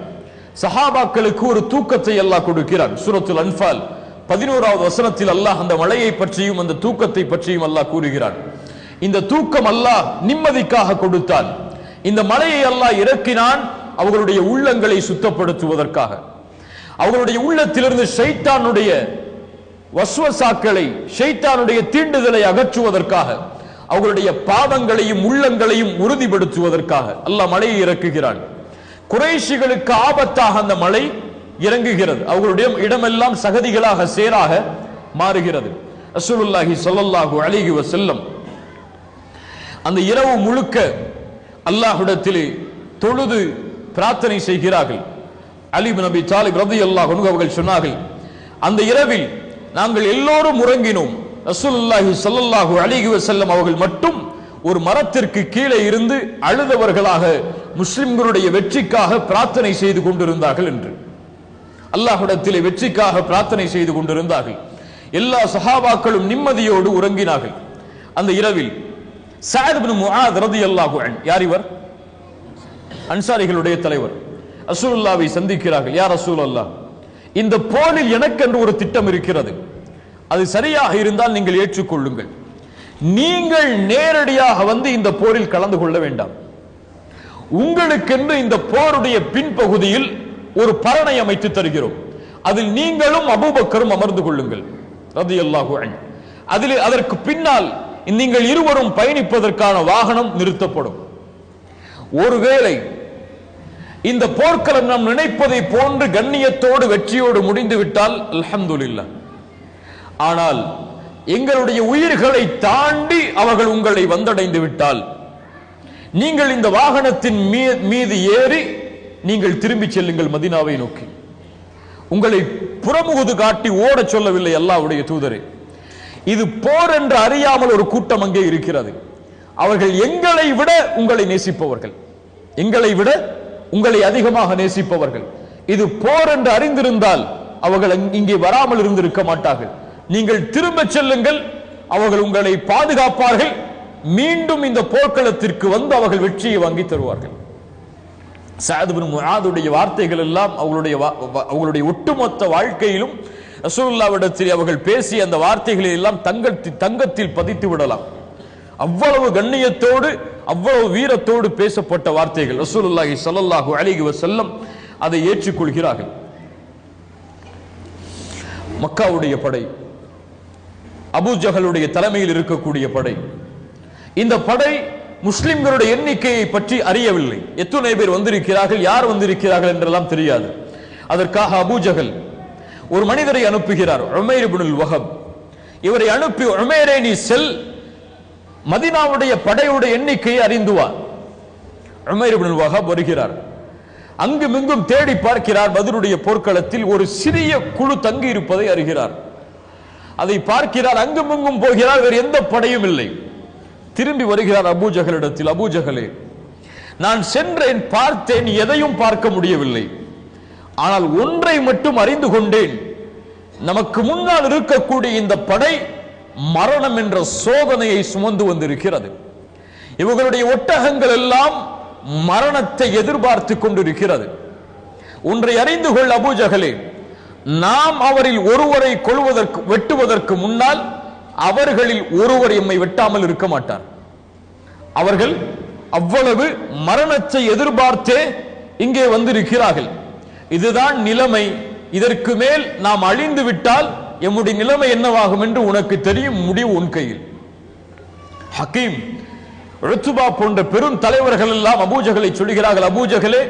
சஹாபாக்களுக்கு ஒரு தூக்கத்தை அல்லாஹ் கொடுக்கிறான். சூரத்துல் அன்ஃபால் 11வது வசனத்தில் அல்லாஹ் அந்த மலையை பற்றியும் அந்த தூக்கத்தை பற்றியும் அல்லாஹ் கூறுகிறான். இந்த தூக்கம் அல்லாஹ் நிம்மதிக்காக கொடுத்தான். இந்த மலையை அல்லாஹ் இறக்கினான் அவர்களுடைய உள்ளங்களை சுத்தப்படுத்துவதற்காக, அவர்களுடைய உள்ளத்திலிருந்து ஷைத்தானுடைய வஸ்வசாக்களை, ஷைத்தானுடைய தீண்டுதலை அகற்றுவதற்காக. அவர்களுடைய பாவங்களையும் உள்ளங்களையும் உறுதிப்படுத்துவதற்காக அல்லாஹ் மழையை இறக்குகிறான். குறைஷிகளுக்கு ஆபத்தாக அந்த மழை இறங்குகிறது. அவர்களுடைய இடமெல்லாம் சகதிகளாக சேராக மாறுகிறது. ரசூலுல்லாஹி ஸல்லல்லாஹு அலைஹி வஸல்லம் அந்த இரவு முழுக்க அல்லாஹ்விடத்திலே தொழுது பிரார்த்தனை செய்கிறார்கள். அலி இப்னு அபி தாலிப் ரலியல்லாஹு அன்ஹு அவர்கள் சொன்னார்கள், அந்த இரவில் நாங்கள் எல்லோரும் உறங்கினோம். ரசூலுல்லாஹி ஸல்லல்லாஹு அலைஹி வஸல்லம் அவர்கள் மட்டும் ஒரு மரத்திற்கு கீழே இருந்து அழுதவர்களாக முஸ்லிம்களுடைய வெற்றிக்காக பிரார்த்தனை செய்து கொண்டிருந்தார்கள் என்று. அல்லாஹ்விடத்திலே வெற்றிக்காக பிரார்த்தனை செய்து கொண்டிருந்தார்கள். எல்லா சஹாபாக்களும் நிம்மதியோடு உறங்கினார்கள். அந்த இரவில் சஅத் இப்னு முஆத் ரலியல்லாஹு அன்ஹு, யார் இவர்? அன்சாரிகளுடைய தலைவர். ரசூலுல்லாஹ்வை சந்திக்கிறார்கள். யா ரசூலல்லாஹ், இந்த போரில் எனக்கென்று ஒரு திட்டம் இருக்கிறது, அது சரியாக இருந்தால் நீங்கள் ஏற்றுக்கொள்ளுங்கள். நீங்கள் நேரடியாக வந்து இந்த போரில் கலந்து கொள்ள வேண்டாம். உங்களுக்கென்று இந்த போருடைய பின்பகுதியில் ஒரு பரணை அமைத்து தருகிறோம், அதில் நீங்களும் அபூபக்கரும் அமர்ந்து கொள்ளுங்கள் ரலியல்லாஹு அன்ஹு. அதில் அதற்கு பின்னால் நீங்கள் இருவரும் பயணிப்பதற்கான வாகனம் நிறுத்தப்படும். ஒருவேளை இந்த போர்க்களம் நாம் நினைப்பதை போன்று கண்ணியத்தோடு வெற்றியோடு முடிந்து விட்டால் அல்ஹம்துலில்லாஹ். ஆனால் எங்களுடைய உயிர்களை தாண்டி அவர்கள் உங்களை வந்தடைந்து விட்டால் நீங்கள் இந்த வாகனத்தின் மீது ஏறி நீங்கள் திரும்பி செல்லுங்கள் மதீனாவை நோக்கி. உங்களை புறமுகுது காட்டி ஓட சொல்லவில்லை அல்லாஹ்வுடைய தூதரே. இது போர் என்று அறியாமல் ஒரு கூட்டம் அங்கே இருக்கிறது. அவர்கள் எங்களை விட உங்களை நேசிப்பவர்கள், எங்களை விட உங்களை அதிகமாக நேசிப்பவர்கள். இது போர் என்று அறிந்திருந்தால் அவர்கள் இங்கே வராமல் இருந்திருக்க மாட்டார்கள். நீங்கள் திரும்ப செல்லுங்கள், அவர்கள் உங்களை பாதுகாப்பார்கள். மீண்டும் இந்த போர்க்களத்திற்கு வந்து அவர்கள் வெற்றியை வாங்கி தருவார்கள். சஅத் இப்னு முஆதுடைய வார்த்தைகள் எல்லாம் அவங்களுடைய ஒட்டுமொத்த வாழ்க்கையிலும் ரசூலுல்லாஹ்விடத்தில் அவர்கள் பேசிய அந்த வார்த்தைகளை எல்லாம் தங்கத்தில் பதித்து விடலாம். அவ்வளவு கண்ணியத்தோடு அவ்வளவு வீரத்தோடு பேசப்பட்ட வார்த்தைகள். ரசூலுல்லாஹி ஸல்லல்லாஹு அலைஹி வஸல்லம் அதை ஏற்றுக்கொள்கிறார்கள். மக்காவுடைய படை, அபூ ஜஹலுடைய தலைமையில் இருக்கக்கூடிய படை. இந்த படை முஸ்லிம்களுடைய எண்ணிக்கையை பற்றி அறியவில்லை. எத்தனை பேர் வந்திருக்கிறார்கள், யார் வந்திருக்கிறார்கள் என்றெல்லாம் தெரியாது. அதற்காக அபூ ஜஹல் ஒரு மனிதரை அனுப்புகிறார், உமைர் இப்னுல் வஹப். இவரை அனுப்பி, உமைரே நீ செல், மதீனாவுடைய படையுடைய எண்ணிக்கையை அறிந்து வா. உமைர் இப்னுல் வஹப் வருகிறார். அங்குமிங்கும் தேடி பார்க்கிறார். பத்ருடைய போர்க்களத்தில் ஒரு சிறிய குழு தங்கி இருப்பதை அறிகிறார். அதை பார்க்கிறார், அங்குமிங்கும் போகிறார், வேறு எந்த படையும் இல்லை. திரும்பி வருகிறார் அபூ ஜஹலிடத்தில். அபூ ஜஹலே, நான் சென்றேன், பார்த்தேன், எதையும் பார்க்க முடியவில்லை. ஆனால் ஒன்றை மட்டும் அறிந்து கொண்டேன், நமக்கு முன்னால் இருக்கக்கூடிய இந்த படை மரணம் என்ற சோதனையை சுமந்து வந்திருக்கிறது. இவர்களுடைய ஒட்டகங்கள் எல்லாம் மரணத்தை எதிர்பார்த்து கொண்டிருக்கிறது. ஒன்றை அறிந்து கொள் அபூ ஜஹலே, நாம் அவரில் ஒருவரை வெட்டுவதற்கு முன்னால் அவர்களில் ஒருவர் எம்மை வெட்டாமல் இருக்க மாட்டார். அவர்கள் அவ்வளவு மரணத்தை எதிர்பார்த்தே இங்கே வந்திருக்கிறார்கள். இதுதான் நிலைமை. இதற்கு மேல் நாம் அழிந்து விட்டால் எம்முடைய நிலைமை என்னவாகும் என்று உனக்கு தெரியும், முடிவு உன் கையில். ஹக்கீம், உத்பா போன்ற பெரும் தலைவர்கள் எல்லாம் அபூ ஜஹலை சொல்கிறார்கள், அபூ ஜஹலே,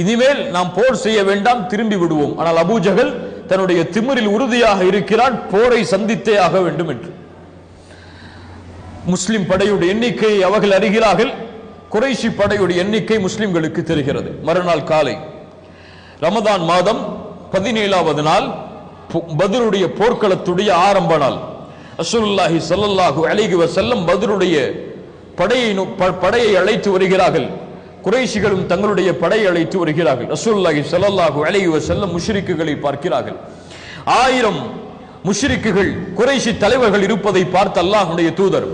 இனிமேல் நாம் போர் செய்ய வேண்டாம், திரும்பி விடுவோம். ஆனால் அபூ ஜஹல் தன்னுடைய திமிரில் உறுதியாக இருக்கிறான், போரை சந்தித்தே ஆக வேண்டும் என்று. முஸ்லிம் படையுடைய எண்ணிக்கையை அவர்கள் அறிகிறார்கள். குறைஷி படையுடைய எண்ணிக்கை முஸ்லிம்களுக்கு தெரிகிறது. மறுநாள் காலை, ரமதான் மாதம் 17வது நாள், பத்ருடைய போர்க்களத்துடைய ஆரம்ப நாள். ரசூலுல்லாஹி ஸல்லல்லாஹு அலைஹி வஸல்லம் பத்ருடைய படையை அழைத்து வருகிறார்கள். குறைஷிகளும் தங்களுடைய படையை அழைத்து வருகிறார்கள். ரசூலுல்லாஹி ஸல்லல்லாஹு அலைஹி வஸல்லம் முஷ்ரிக்குகளை பார்க்கிறார்கள். 1000 முஷ்ரிக்குகள், குறைஷி தலைவர்கள் இருப்பதை பார்த்து அல்லாஹ்வுடைய தூதர்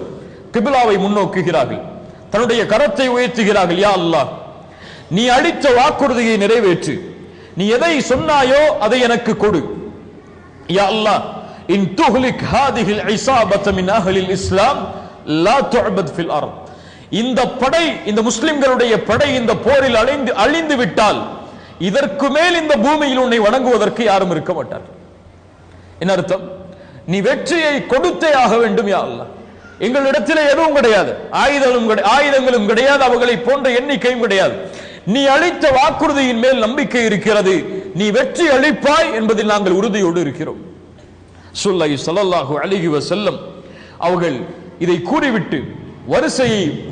கிப்லாவை முன்னோக்குகிறார்கள். தன்னுடைய கரத்தை உயர்த்துகிறார்கள், யா அல்லாஹ், நீ அளித்த வாக்குறுதியை நிறைவேற்று, நீ எதை சொன்னாயோ அதை எனக்கு கொடு. யா அல்லாஹ், இன் துஹ்லிக் ஹாதிஹில் இஸாபத மின் அஹ்லில் இஸ்லாம் லா துஅபத் ஃபில் அர்த். இந்த படை, இந்த முஸ்லிம்களுடைய படை இந்த போரில் அழிந்து விட்டால் இதற்கு மேல் இந்த பூமியில் உன்னை வணங்குவதற்கு யாரும் இருக்க மாட்டார். என்ன அர்த்தம்? நீ வெற்றியை கொடுத்தே ஆக வேண்டும் யா அல்லாஹ். எங்களிடத்தில் எதுவும் கிடையாது, ஆயுதங்களும் கிடையாது, அவர்களை போன்ற எண்ணிக்கையும் கிடையாது. நீ அளித்த வாக்குறுதியின் மேல் நம்பிக்கை இருக்கிறது, நீ வெற்றி அளிப்பாய் என்பதில் நாங்கள் உறுதியோடு இருக்கிறோம். ஸல்லல்லாஹு அலைஹி வஸல்லம் அவர்கள் இதை கூறிவிட்டு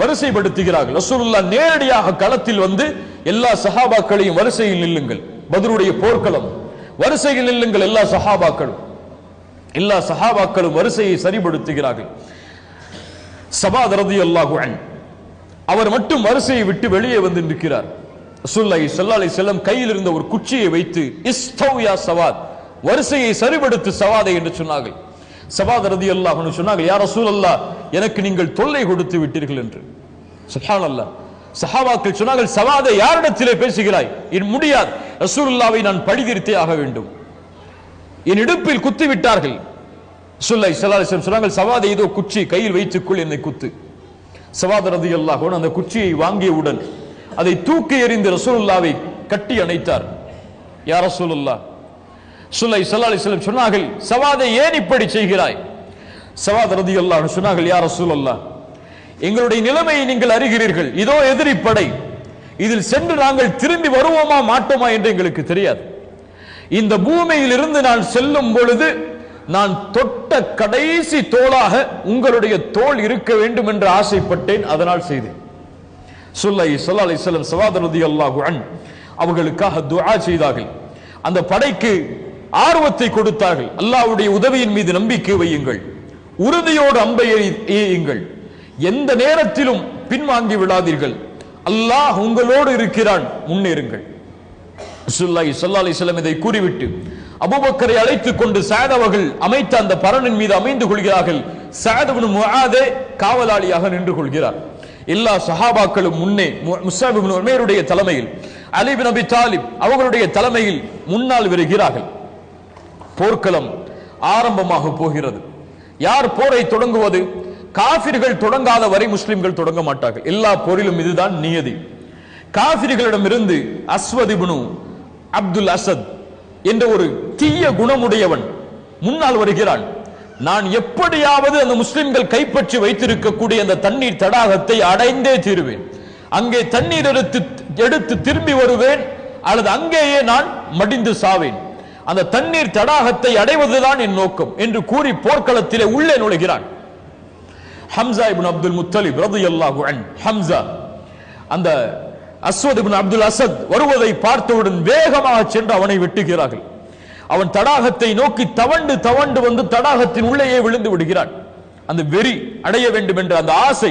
வரிசைப்படுத்துகிறார்கள். ரசூலுல்லாஹ் நேரடியாக களத்தில் வந்து எல்லா சஹாபாக்களையும் வரிசையில் நில்லுங்கள், பத்ருடைய போர்க்களம், வரிசையில் நில்லுங்கள் எல்லா சஹாபாக்களும் வரிசையை சரிபடுத்துகிறார்கள். சவாத் ரலியல்லாஹு அன்ஹு அவர் மட்டும் வரிசையை விட்டு வெளியே வந்து நிற்கிறார். ரசூலுல்லாஹி ஸல்லல்லாஹு அலைஹி வஸல்லம் கையில் இருந்த ஒரு குச்சியை வைத்து இஸ்தவ் யா சவாத், வரிசையை சரிபடுத்து சவாதை என்று சொன்னார்கள். சவாத் ரலியல்லாஹு அன்ஹு சொன்னார்கள், யா ரசூலல்லாஹ், எனக்கு நீங்கள் தொல்லை கொடுத்து விட்டீர்கள் என்று. சுப்ஹானல்லாஹ். சஹாபாக்கள் சொன்னார்கள், சவாதை யாரிடத்திலே பேசுகிறாய்? என் முடியாது, ரசூலுல்லாஹ்வை நான் பழிதீர்த்தே ஆக வேண்டும். என் இடுப்பில் குத்தி விட்டார்கள். ரசூலுல்லாஹி ஸல்லல்லாஹு அலைஹி வஸல்லம் சொன்னார்கள், சவாதை இதோ குச்சி கையில் வைத்துக்கொள், என்னை குத்து. சவாத் ரலியல்லாஹு அன்ஹு அந்த குச்சியை வாங்கியவுடன் அதை தூக்கி எறிந்து ரசூலுல்லாஹ்வை கட்டி அணைத்தார். யா ரசூலுல்லாஹ், ரசூலுல்லாஹி ஸல்லல்லாஹு அலைஹி வஸல்லம் சொன்னார்கள், சவாதை ஏன் இப்படி செய்கிறாய்? சவாத் ரலியல்லாஹு அன்ஹு சொன்னார்கள், யா ரசூலுல்லாஹ், எங்களுடைய நிலைமையை நீங்கள் அறிகிறீர்கள், இதோ எதிரி படை, இதில் சென்று நாங்கள் திரும்பி வருவோமா மாட்டோமா என்று எங்களுக்கு தெரியாது. இந்த பூமியில் இருந்து நான் செல்லும் பொழுது நான் தொட்ட கடைசி தோளாக உங்களுடைய தோள் இருக்க வேண்டும் என்று ஆசைப்பட்டேன், அதனால் செய்தேன். ஸல்லல்லாஹு அலைஹி வஸல்லம் சவாத் ரலியல்லாஹு அன்ஹு அவர்களுக்காக துஆ செய்தார்கள். அந்த படைக்கு ஆர்வத்தை கொடுத்தார்கள். அல்லாஹ்வுடைய உதவியின் மீது நம்பிக்கை வையுங்கள், உறுதியோடு அம்பை எய்யுங்கள், எந்த நேரத்திலும் பின்வாங்கி விடாதீர்கள், அல்லாஹ் உங்களோடு இருக்கிறான், முன்னேறுங்கள். ரசூலுல்லாஹி ஸல்லல்லாஹு அலைஹி வஸல்லம் இதை கூறிவிட்டு அபூபக்கரை அழைத்துக் கொண்டு சஅத் அவர்கள் அமைத்த அந்த பரணின் மீது அமைந்து கொள்கிறார்கள். சஅத் இப்னு முஆதே காவலாளியாக நின்று கொள்கிறார். எல்லா சஹாபாக்களும் முன்னே முஸ்அப் இப்னு உமைருடைய தலைமையில், அலி இப்னு அபி தாலிப் அவர்களுடைய தலைமையில் முன்னால் வருகிறார்கள். போர்க்களம் ஆரம்பமாக போகிறது. யார் போரை தொடங்குவது? காஃபிர்கள் தொடங்காத வரை முஸ்லிம்கள் தொடங்க மாட்டார்கள். எல்லா போரிலும் இதுதான் நியதி. காஃபிர்களிடமிருந்து அஸ்வத் இப்னு அப்துல் அசத் என்ற ஒரு தீய குணமுடையவன் முன்னால் வருகிறான். நான் எப்படியாவது அந்த முஸ்லிம்கள் கைப்பற்றி வைத்திருக்கக்கூடிய அந்த தண்ணீர் தடாகத்தை அடைந்தே தீருவேன், அங்கே தண்ணீர் எடுத்து திரும்பி வருவேன், அல்லது அங்கேயே நான் மடிந்து சாவேன், அந்த தண்ணீர் தடாகத்தை அடைவதுதான் என் நோக்கம் என்று கூறி போர்க்களத்திலே உள்ளே நுழைகிறான். ஹம்சா இப்னு அப்துல் முத்தலிப் ரலியல்லாஹு அன்ஹு, ஹம்சா அந்த அஸ்வத் இப்னு அப்துல் அசத் வருவதை பார்த்தவுடன் வேகமாக சென்று அவனை வெட்டுகிறார்கள். அவன் தடாகத்தை நோக்கி தவண்டு தவண்டு வந்து தடாகத்தின் உள்ளேயே விழுந்து விடுகிறான். அந்த வெறி அடைய வேண்டும் என்ற அந்த ஆசை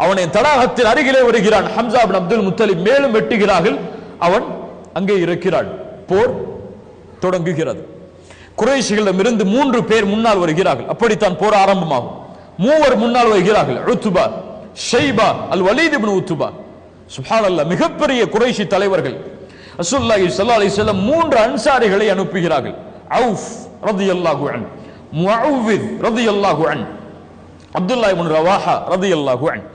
அவனை தடாகத்தின் அருகிலே வருகிறான். ஹம்சா இப்னு அப்துல் முத்தலிப் மேலும் வெட்டுகிறார்கள், அவன் அங்கே இருக்கிறான். போர் தொடங்குகிறது. குறைஷிகளிடமிருந்து 3 பேர் முன்னால் வருகிறார்கள். அப்படித்தான் போர் ஆரம்பமாகும். 3 முன்னால் வருகிறார்கள். உத்பா, ஷைபா, அல் வலீத் இப்னு உத்பா. சுப்ஹானல்லாஹ், மிகப்பெரிய குறைஷி தலைவர்கள். ரசூலுல்லாஹி ஸல்லல்லாஹு அலைஹி வஸல்லம் 3 அன்சாரிகளை அனுப்புகிறார்கள். அவுஃப் ரலியல்லாஹு அன்ஹு, முஅவ்வித் ரலியல்லாஹு அன்ஹு, அப்துல்லாஹ் இப்னு ரவாஹா ரலியல்லாஹு அன்ஹு.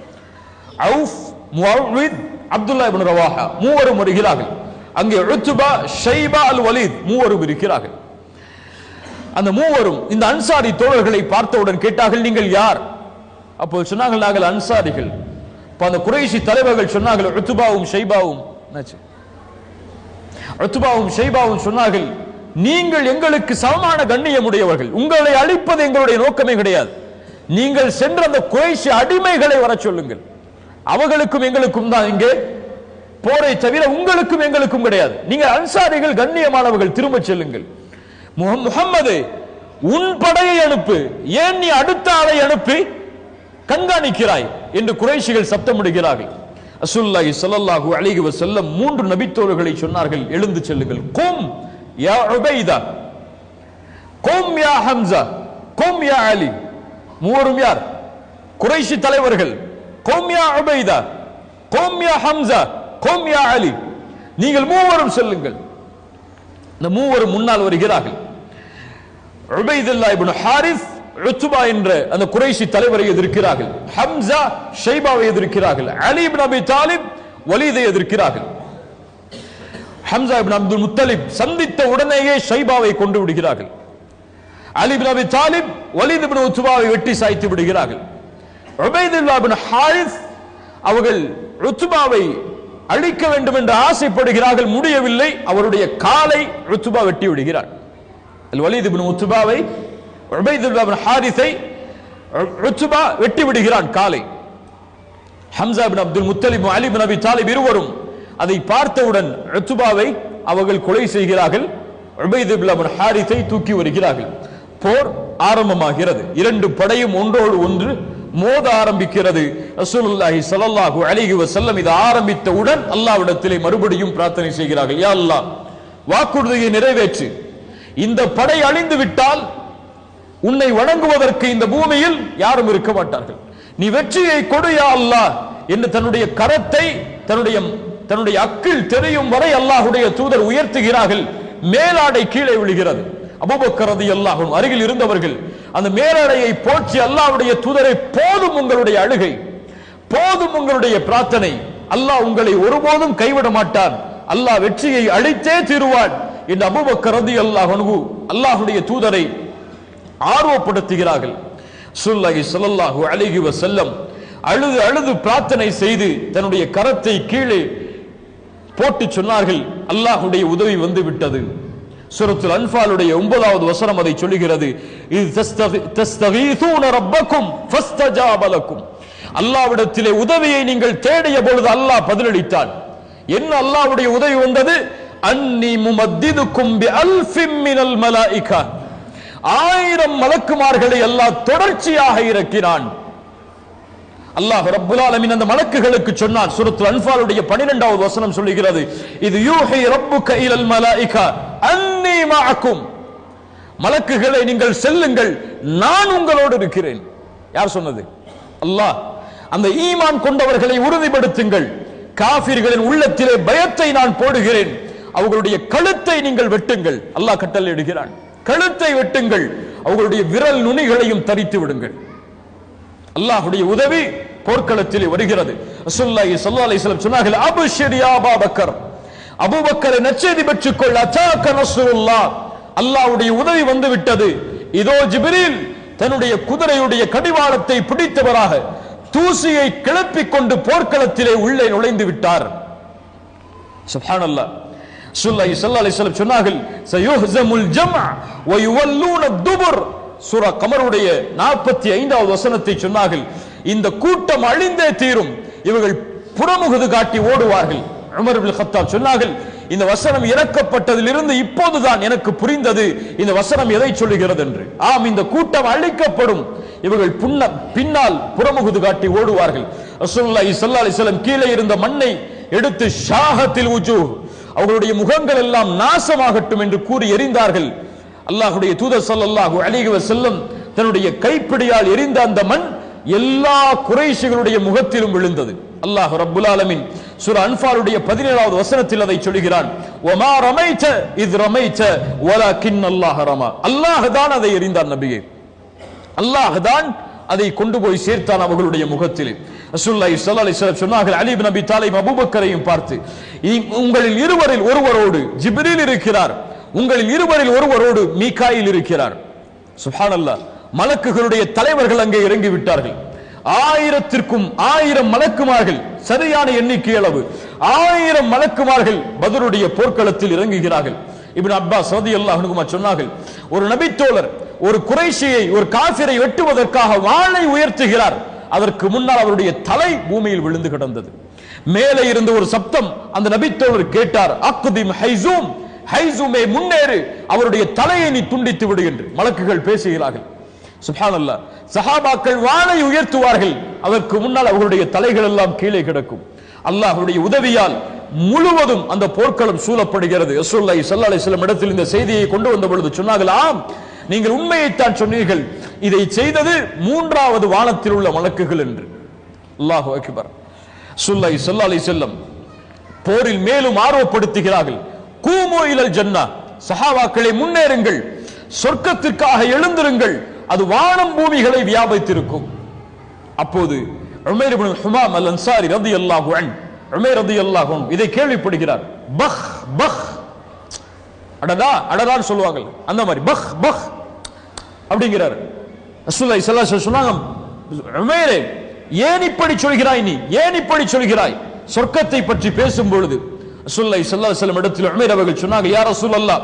அவுஃப், முஅவ்வித், அப்துல்லாஹ் இப்னு ரவாஹா 3 வருகிறார்கள். அங்கே உத்பா, ஷைபா, அல் வலீத் 3 இருக்கிறார்கள். அந்த 3 இந்த அன்சாரி தோழர்களை பார்த்தவுடன் கேட்டார்கள், நீங்கள் யார்? அப்போ சொன்னார்கள், நாங்கள் அன்சாரிகள். அந்த குறைஷி தலைவர்கள் சொன்னார்கள், உத்பாவும் ஷைபாவும் சொன்னார்கள், நீங்கள் எங்களுக்கு சமமான கண்ணியம் உடையவர்கள், உங்களை அழிப்பது எங்களுடைய நோக்கமே கிடையாது, நீங்கள் சென்ற அந்த குறைஷி அடிமைகளை வர சொல்லுங்கள், அவர்களுக்கும் எங்களுக்கும் தான் இங்கே போரை தவிர உங்களுக்கும் எங்களுக்கும் கிடையாது, நீங்கள் அன்சாரிகள் கண்ணியமானவர்கள், திரும்ப செல்லுங்கள். முஹம்மது, உன் படையை அனுப்பு, ஏன் நீ அடுத்த ஆளை அனுப்பி கண்காணிக்கிறாய் என்று குறைஷிகள் சப்தமிடுகிறார்கள். ரசூலுல்லாஹி ஸல்லல்லாஹு அலைஹி வஸல்லம் 3 நபித்தோழர்களை சொன்னார்கள், எழுந்து செல்லுங்கள். கும் யா உபைதா, கும் யா ஹம்சா, கும் யா அலி. 3 யார்? குறைஷி தலைவர்கள். கும் யா உபைதா, கும் யா ஹம்சா, கும் யா அலி. நீங்கள் 3 செல்லுங்கள். இந்த 3 முன்னால் வருகிறார்கள். உபைதுல்லாஹ் இப்னு ஹாரிஸ், உத்பா என்ற அந்த குறைஷி தலைவரை எதிர்க்கிறார்கள். ஹம்சா, ஷைபாவை எதிர்க்கிறார்கள். அலி இப்னு அபி தாலிப், வலீதை எதிர்க்கிறார்கள். ஹம்சா இப்னு அப்துல் முத்தலிப் சந்தித்த உடனேயே ஷைபாவை கொண்டு விடுகிறார்கள். அலி இப்னு அபி தாலிப், வலீத் இப்னு உத்பாவை வெட்டி சாய்த்து விடுகிறார்கள். உபைதுல்லா இப்னு ஹாரிஸ் அவர்கள் உத்பாவை அழிக்க வேண்டும் என்று ஆசைப்படுகிறார்கள், முடியவில்லை. அவருடைய காலை உத்பா வெட்டி விடுகிறார். வலீத் இப்னு உத்பாவை உபைதுல்லா இப்னு ஹாரிஸை உத்பா வெட்டி விடுகிறான் காலை. ஹம்சா இப்னு அப்துல் முத்தலிப், அலி இப்னு அபி தாலிப் இருவரும் அதை பார்த்தவுடன் உத்பாவை அவர்கள் கொலை செய்கிறார்கள். உபைதுல்லா இப்னு ஹாரிஸை தூக்கி வருகிறார்கள். போர் ஆரம்பமாகிறது. இரண்டு படையும் ஒன்றோடு ஒன்று மோத ஆரம்பிக்கிறது. ரசூலுல்லாஹி ஸல்லல்லாஹு அலைஹி வஸல்லம் இது ஆரம்பித்தவுடன் அல்லாஹ்விடத்திலே மறுபடியும் பிரார்த்தனை செய்கிறார்கள், யா அல்லாஹ், வாக்குறுதியை நிறைவேற்று. இந்த படை அழிந்து விட்டால் உன்னை வணங்குவதற்கு இந்த பூமியில் யாரும் இருக்க மாட்டார்கள். நீ வெற்றியை கொடு யா அல்லாஹ் என்று தன்னுடைய கரத்தை தன்னுடைய அக்கில் தெரியும் வரை அல்லாஹ்வுடைய தூதர் உயர்த்துகிறார்கள். மேலாடை கீழே விழுகிறது. அபூபக்கர் ரலியல்லாஹு அன்ஹு அருகில் இருந்தவர்கள் அந்த மேலாடையை போற்றி அல்லாஹ்வுடைய தூதரை, போதும் உங்களுடைய அழுகை, போதும் உங்களுடைய பிரார்த்தனை, அல்லாஹ் உங்களை ஒருபோதும் கைவிட மாட்டான், அல்லாஹ் வெற்றியை அளித்தே தீருவான் என்று அபூபக்கர் ரலியல்லாஹு அன்ஹு அல்லாஹ்வுடைய தூதரை ஆர்வப்படுத்துகிறார்கள். ரசூலுல்லாஹி ஸல்லல்லாஹு அலைஹி வஸல்லம் அழுது அழுது பிரார்த்தனை செய்து தன்னுடைய கரத்தை கீழே போட்டு சொன்னார்கள், அல்லாஹ்வுடைய உதவி வந்து விட்டது. சூரத்துல் அன்ஃபாலுடைய 9வது வசனம் அதை சொல்லுகிறது. இஸ் தஸ்தகீஸூன ரப்பக்கும் ஃபஸ்தஜாப லக்கும். அல்லாஹ்விடத்திலே உதவியை நீங்கள் தேடிய பொழுது அல்லாஹ் பதிலளித்தான். என்ன அல்லாஹ்வுடைய உதவி வந்தது? அன்னி முமத்திதுக்கும் பிஅல்ஃபின் மினல் மலாயிகா. 1000 மலக்குமார்களை அல்லாஹ் தொடர்ச்சியாக இறக்கினான். அல்லாஹ் ரப்புல் ஆலமீன் அந்த மலக்குகளுக்கு சொன்னான். சூரத்துல் அன்ஃபாலுடைய 12வது வசனம் சொல்லுகிறது, இது யூஹி ரப்புக இலல் மலாயிகா அன்னி மஅக்கும். மலக்குகளை நீங்கள் செல்லுங்கள், நான் உங்களோடு இருக்கிறேன். யார் சொன்னது? அல்லாஹ். அந்த ஈமான் கொண்டவர்களை உறுதிப்படுத்துங்கள், காஃபிர்களின் உள்ளத்திலே பயத்தை நான் போடுகிறேன், அவர்களுடைய கழுத்தை நீங்கள் வெட்டுங்கள். அல்லாஹ் கட்டளையிடுகிறான், கழுத்தை வெட்டுங்கள், அவர்களுடைய விரல் நுனிகளையும் தரித்து விடுங்கள். அல்லாஹ்வுடைய உதவி போர்க்களத்திலே வருகிறது. ரசூலுல்லாஹி ஸல்லல்லாஹு அலைஹி வஸல்லம் சொன்னார்கள், அப்ஷிர் யா அபூபக்கர், அபூபக்கரை நற்செய்தி பெற்றுக்கொள், அதாக ரசூலுல்லாஹ், அல்லாஹ்வுடைய உதவி வந்து விட்டது. இதோ ஜிப்ரீல் தன்னுடைய குதிரையுடைய கடிவாளத்தை பிடித்தவராக தூசியை கிளப்பிக் கொண்டு போர்க்களத்திலே உள்ளே நுழைந்து விட்டார். சுப்ஹானல்லாஹ். ரசூலுல்லாஹி ஸல்லல்லாஹு அலைஹி வஸல்லம் சொன்னார்கள், சயுஹ்ஸமுல் ஜம்அ வ யுவல்லூன துபுர். சூரா கமருடைய 45வது வசனத்தை சொன்னார்கள், இந்த கூட்டம் அழிந்தே தீரும், இவர்கள் புறமுகுது காட்டி ஓடுவார்கள். உமர் இப்னு கத்தாப் சொன்னார்கள், இந்த வசனம் இறக்கப்பட்டதிலிருந்து இப்போதுதான் எனக்கு புரிந்தது இந்த வசனம் எதை சொல்லுகிறது என்று. ஆம், இந்த கூட்டம் அழிக்கப்படும், இவர்கள் பின்னால் புறமுகுது காட்டி ஓடுவார்கள். ரசூலுல்லாஹி ஸல்லல்லாஹு அலைஹி வஸல்லம் கீழே இருந்த மண்ணை எடுத்து ஷாஹத்தில் உஜூஹ், அவர்களுடைய முகங்கள் எல்லாம் நாசமாகட்டும் என்று கூறி எறிந்தார்கள். அல்லாஹ்வுடைய தூதர் ஸல்லல்லாஹு அலைஹி வஸல்லம் தன்னுடைய கைப்பிடியால் எரிந்த அந்த மண் எல்லா குறைஷிகளுடைய முகத்திலும் விழுந்தது. அல்லாஹ் ரப்புல் ஆலமீன் சூரா அன்ஃபாலுடைய 17வது வசனத்தில் அதை சொல்கிறான், வமா ரமைத இஸ் ரமைத வலக்கின் அல்லாஹ் ரமா. அல்லாஹ் தான் அதை எறிந்தான் நபியே, அல்லாஹ் தான் அதை கொண்டு போய் சேர்த்தான் அவர்களுடைய முகத்திலே. ரசூலுல்லாஹி ஸல்லல்லாஹு அலைஹி வஸல்லம் சொன்னார்கள், அலி இப்னு அபி தாலிப் அபூபக்கரையும் பார்த்து, உங்களில் இருவரில் ஒருவரோடு ஜிப்ரீல் இருக்கிறார், உங்களில் இருவரில் ஒருவரோடு மீகாயில் இருக்கிறார். சுப்ஹானல்லாஹ். மலக்குகளுடைய தலைவர்கள் அங்கே இறங்கி விட்டார்கள். 1000க்கும் 1000 மலக்குமார்கள், சரியான எண்ணிக்கை அளவு 1000 மலக்குமார்கள் பத்ருடைய போர்க்களத்தில் இறங்குகிறார்கள். இப்னு அப்பாஸ் ரலியல்லாஹு அன்ஹுமா சொன்னார்கள், ஒரு நபித்தோழர் ஒரு குறைஷியை, ஒரு காஃபிரை வெட்டுவதற்காக வாளை உயர்த்துகிறார், அதற்கு முன்னால் அவருடைய தலை பூமியில் விழுந்து கிடந்தது. மேலே இருந்து ஒரு சப்தம் அந்த நபித்தோழர் கேட்டார், அக்திம் ஹைசூம், ஹைசூமே முன்னேறு, அவருடைய தலையை நீ துண்டித்து விடு என்று மலக்குகள் பேசுகிறார்கள். சுப்ஹானல்லாஹ். சஹாபாக்கள் வாளை உயர்த்துவார்கள், அதற்கு முன்னால் அவர்களுடைய தலைகள் எல்லாம் கீழே கிடக்கும். அல்லாஹ்வுடைய உதவியால் முழுவதும் அந்த போர்க்களம் சூழப்படுகிறது. ரசூலுல்லாஹி ஸல்லல்லாஹு அலைஹி வஸல்லம் இடத்தில் இந்த செய்தியை கொண்டு வந்த பொழுது சொன்னார்கள், ஆம், நீங்கள் உண்மையைத்தான் சொன்னீர்கள், இதை செய்தது 3வது வானத்தில் உள்ள மலக்குகள் என்று. அல்லாஹு அக்பர். ரசூலுல்லாஹி ஸல்லல்லாஹு அலைஹி வஸல்லம் போரில் மேலும் ஆர்வப்படுத்துகிறார்கள். கூமு இலல் ஜன்னா, சஹாபாக்களை முன்னேறுங்கள், சொர்க்கத்திற்காக எழுந்திருங்கள், அது வானம் பூமிகளை வியாபித்திருக்கும். அப்போது உமைர் இப்னு ஹுமாம் அல் அன்சாரி ரலியல்லாஹு அன்ஹு, உமைர் ரலியல்லாஹு அன்ஹு இதை கேள்விப்படுகிறார். பஹ் பஹ், அடடா அடடான்னு சொல்லுவாங்க, அந்த மாதிரி பஹ் பஹ் அப்படிங்கிறார். ரசூலுல்லாஹி ஸல்லல்லாஹு அலைஹி வஸல்லம் சொன்னாங்க, உமைரே ஏன் இப்படி சொல்கிறாய், நீ ஏன் இப்படி சொல்கிறாய்? சொர்க்கத்தை பற்றி பேசும் பொழுது ரசூலுல்லாஹி ஸல்லல்லாஹு அலைஹி வஸல்லம் இடத்தில் உமைர் அவர்கள் சொன்னாங்க, யா ரசூலல்லாஹ்,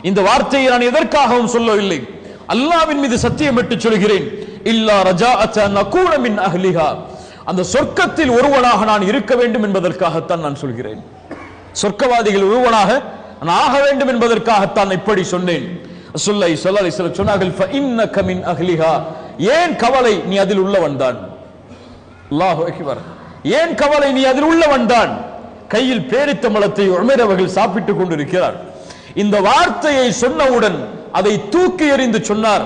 இந்த வார்த்தையை நான் எதற்காகவும் சொல்லவில்லை, அல்லாஹ்வின் மீது சத்தியமிட்டு சொல்கிறேன், இல்லா ரஜாஅத நகூன மின் அஹ்லிஹா, அந்த சொர்க்கத்தில் ஒருவனாக நான் இருக்க வேண்டும் என்பதற்காகத்தான் நான் சொல்கிறேன். சொர்க்கவாதிகள் ஒருவனாக நான் ஆக வேண்டும் என்பதற்காகத்தான் இப்படி சொன்னேன். ரசூலுல்லாஹி ஸல்லல்லாஹு அலைஹி வஸல்லம் சொன்னார்கள், ஃபஇன்னக மின் அஹ்லிஹா, ஏன் கவலை, நீ அதில் உள்ளவன் தான். அல்லாஹு அக்பர். ஏன் கவலை, நீ அதில் உள்ளவன் தான். கையில் பேரித்தம்பழத்தை உமர் அவர்கள் சாப்பிட்டுக் கொண்டிருக்கிறார். இந்த வார்த்தையை சொன்னவுடன் அதை தூக்கி எறிந்து சொன்னார்,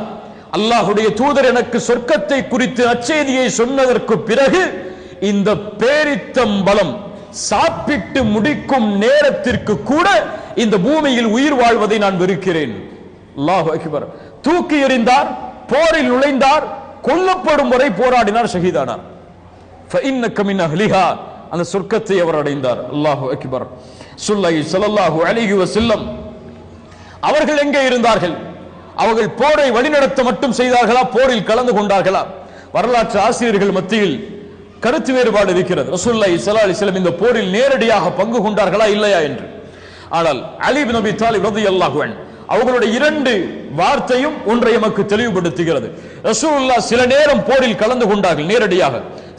அல்லாஹுடைய தூதர் எனக்கு சொர்க்கத்தை குறித்து நற்செய்தியை சொன்னதற்கு பிறகு இந்த பேரித்தம்பழம் சாப்பிட்டு முடிக்கும் நேரத்திற்கு கூட இந்த பூமியில் உயிர் வாழ்வதை நான் வெறுக்கிறேன். அல்லாஹு அக்பர். தூக்கி எறிந்தார், போரில் நுழைந்தார், கொல்லப்படும் வரை போராடினார், ஷஹீதானார். ஃபஇன்னக மின் அஹ்லிஹா, அந்த சொர்க்கத்தை அவர் அடைந்தார். அல்லாஹு அக்பர். ஸல்லல்லாஹு ஸல்லல்லாஹு அலைஹி வஸல்லம் அவர்கள் எங்கே இருந்தார்கள்? அவர்கள் போரை வழிநடத்த மட்டும் செய்தார்களா, போரில் கலந்து கொண்டார்களா? வரலாற்று ஆசிரியர்கள் மத்தியில் கருத்து வேறுபாடு இருக்கிறது. ரசூலுல்லாஹி ஸல்லல்லாஹு அலைஹி வஸல்லம் இந்த போரில் நேரடியாக பங்கு கொண்டார்களா இல்லையா என்று. ஆனால் அலி இப்னு அபி தாலிப் ரலியல்லாஹு அன்ஹு அவர்களுடைய இரண்டு வார்த்தையும் ஒன்றை நமக்கு தெளிவுபடுத்துகிறது. ரசூலுல்லாஹ் சில நேரம் போரில் கலந்து கொண்டார்கள் நேரடியாக,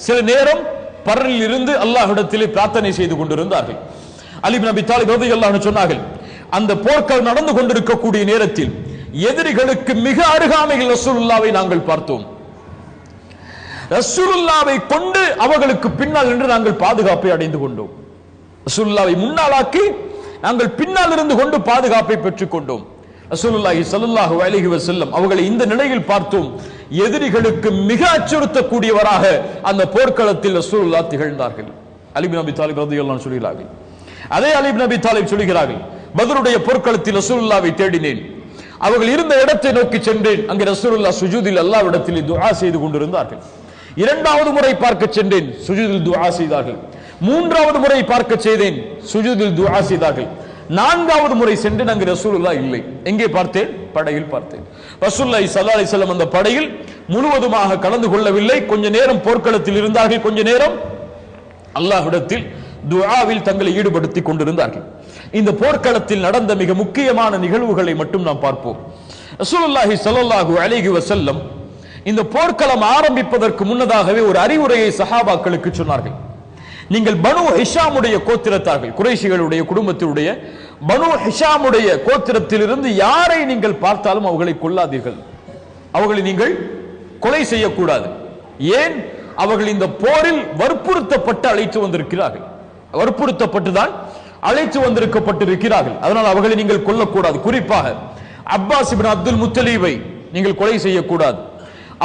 சில நேரம் பரலில் இருந்து அல்லாஹ்விடத்திலே பிரார்த்தனை செய்து கொண்டிருந்தார்கள். அலி இப்னு அபி தாலிப் ரலியல்லாஹு அன்ஹு சொன்னார்கள், அந்த போர்கள் நடந்து கொண்டிருக்கக்கூடிய நேரத்தில் எதிரிகளுக்கு மிக அருகாமையில் ரசூலுல்லாவை நாங்கள் பார்த்தோம். ரசூலுல்லாவை கொண்டு அவர்களுக்கு பின்னால் நின்று நாங்கள் பாதுகாப்பை அடைந்து கொண்டோம். ரசூலுல்லாவை முன்னாளாக்கி நாங்கள் பின்னால் இருந்து கொண்டு பாதுகாப்பை பெற்றுக் கொண்டோம். ரசூலுல்லாஹி ஸல்லல்லாஹு அலைஹி வஸல்லம் அவர்களை இந்த நிலையில் பார்த்தோம். எதிரிகளுக்கு மிக அச்சுறுத்தக்கூடியவராக அந்த போர்க்களத்தில் ரசூலுல்லாஹ் திகழ்ந்தார்கள். அலி இப்னு அபி தாலிப் ரலியல்லாஹு அன்ஹு சொல்கிறார்கள், அதே அலி இப்னு அபி தாலிப் சொல்கிறார்கள், பத்ருடைய போர்க்களத்தில் ரசூலுல்லாவை தேடினேன், அவர்கள் இருந்த இடத்தை நோக்கி சென்றேன், அங்கே ரசூலுல்லாஹ் சுஜூதில் அல்லாஹ்விடத்தில் துஆ செய்து கொண்டிருந்தார்கள். இரண்டாவது முறை பார்க்க சென்றேன், சுஜூதில் துஆ செய்தார்கள். மூன்றாவது முறை பார்க்க செய்தேன், சுஜூதில் துஆ செய்தார்கள். நான்காவது முறை சென்றேன், அங்கு ரசூலுல்லாஹ் இல்லை. எங்கே பார்த்தேன்? படையில் பார்த்தேன். ரசூலுல்லாஹி ஸல்லல்லாஹு அலைஹி வஸல்லம் அந்த படையில் முழுவதுமாக கலந்து கொள்ளவில்லை. கொஞ்ச நேரம் போர்க்களத்தில் இருந்தார்கள், கொஞ்ச நேரம் அல்லாஹ்விடத்தில் துஆவில் தங்களை ஈடுபடுத்திக் கொண்டிருந்தார்கள். இந்த போர்க்களத்தில் நடந்த மிக முக்கியமான நிகழ்வுகளை மட்டும் நாம் பார்ப்போம். ரசூலுல்லாஹி ஸல்லல்லாஹு அலைஹி வஸல்லம் இந்த போர்க்களம் ஆரம்பிப்பதற்கு முன்னதாகவே ஒரு அறிவுரையை சஹாபாக்களுக்கு சொன்னார்கள். நீங்கள் பனு ஹிஷாமுடைய கோத்திரத்தார்கள், குறைஷிகளுடைய குடும்பத்தினுடைய பனு ஹிஷாமுடைய கோத்திரத்திலிருந்து யாரை நீங்கள் பார்த்தாலும் அவர்களை கொல்லாதீர்கள், அவர்களை நீங்கள் கொலை செய்யக்கூடாது. ஏன்? அவர்கள் இந்த போரில் வற்புறுத்தப்பட்டு அழைத்து வந்திருக்கிறார்கள், வற்புறுத்தப்பட்டுதான் அழைத்து வந்திருக்கப்பட்டிருக்கிறார்கள். அதனால் அவர்களை நீங்கள் கொல்லக்கூடாது. குறிப்பாக அப்பாஸ் இப்னு அப்துல் முத்தலீபை நீங்கள் கொலை செய்யக்கூடாது.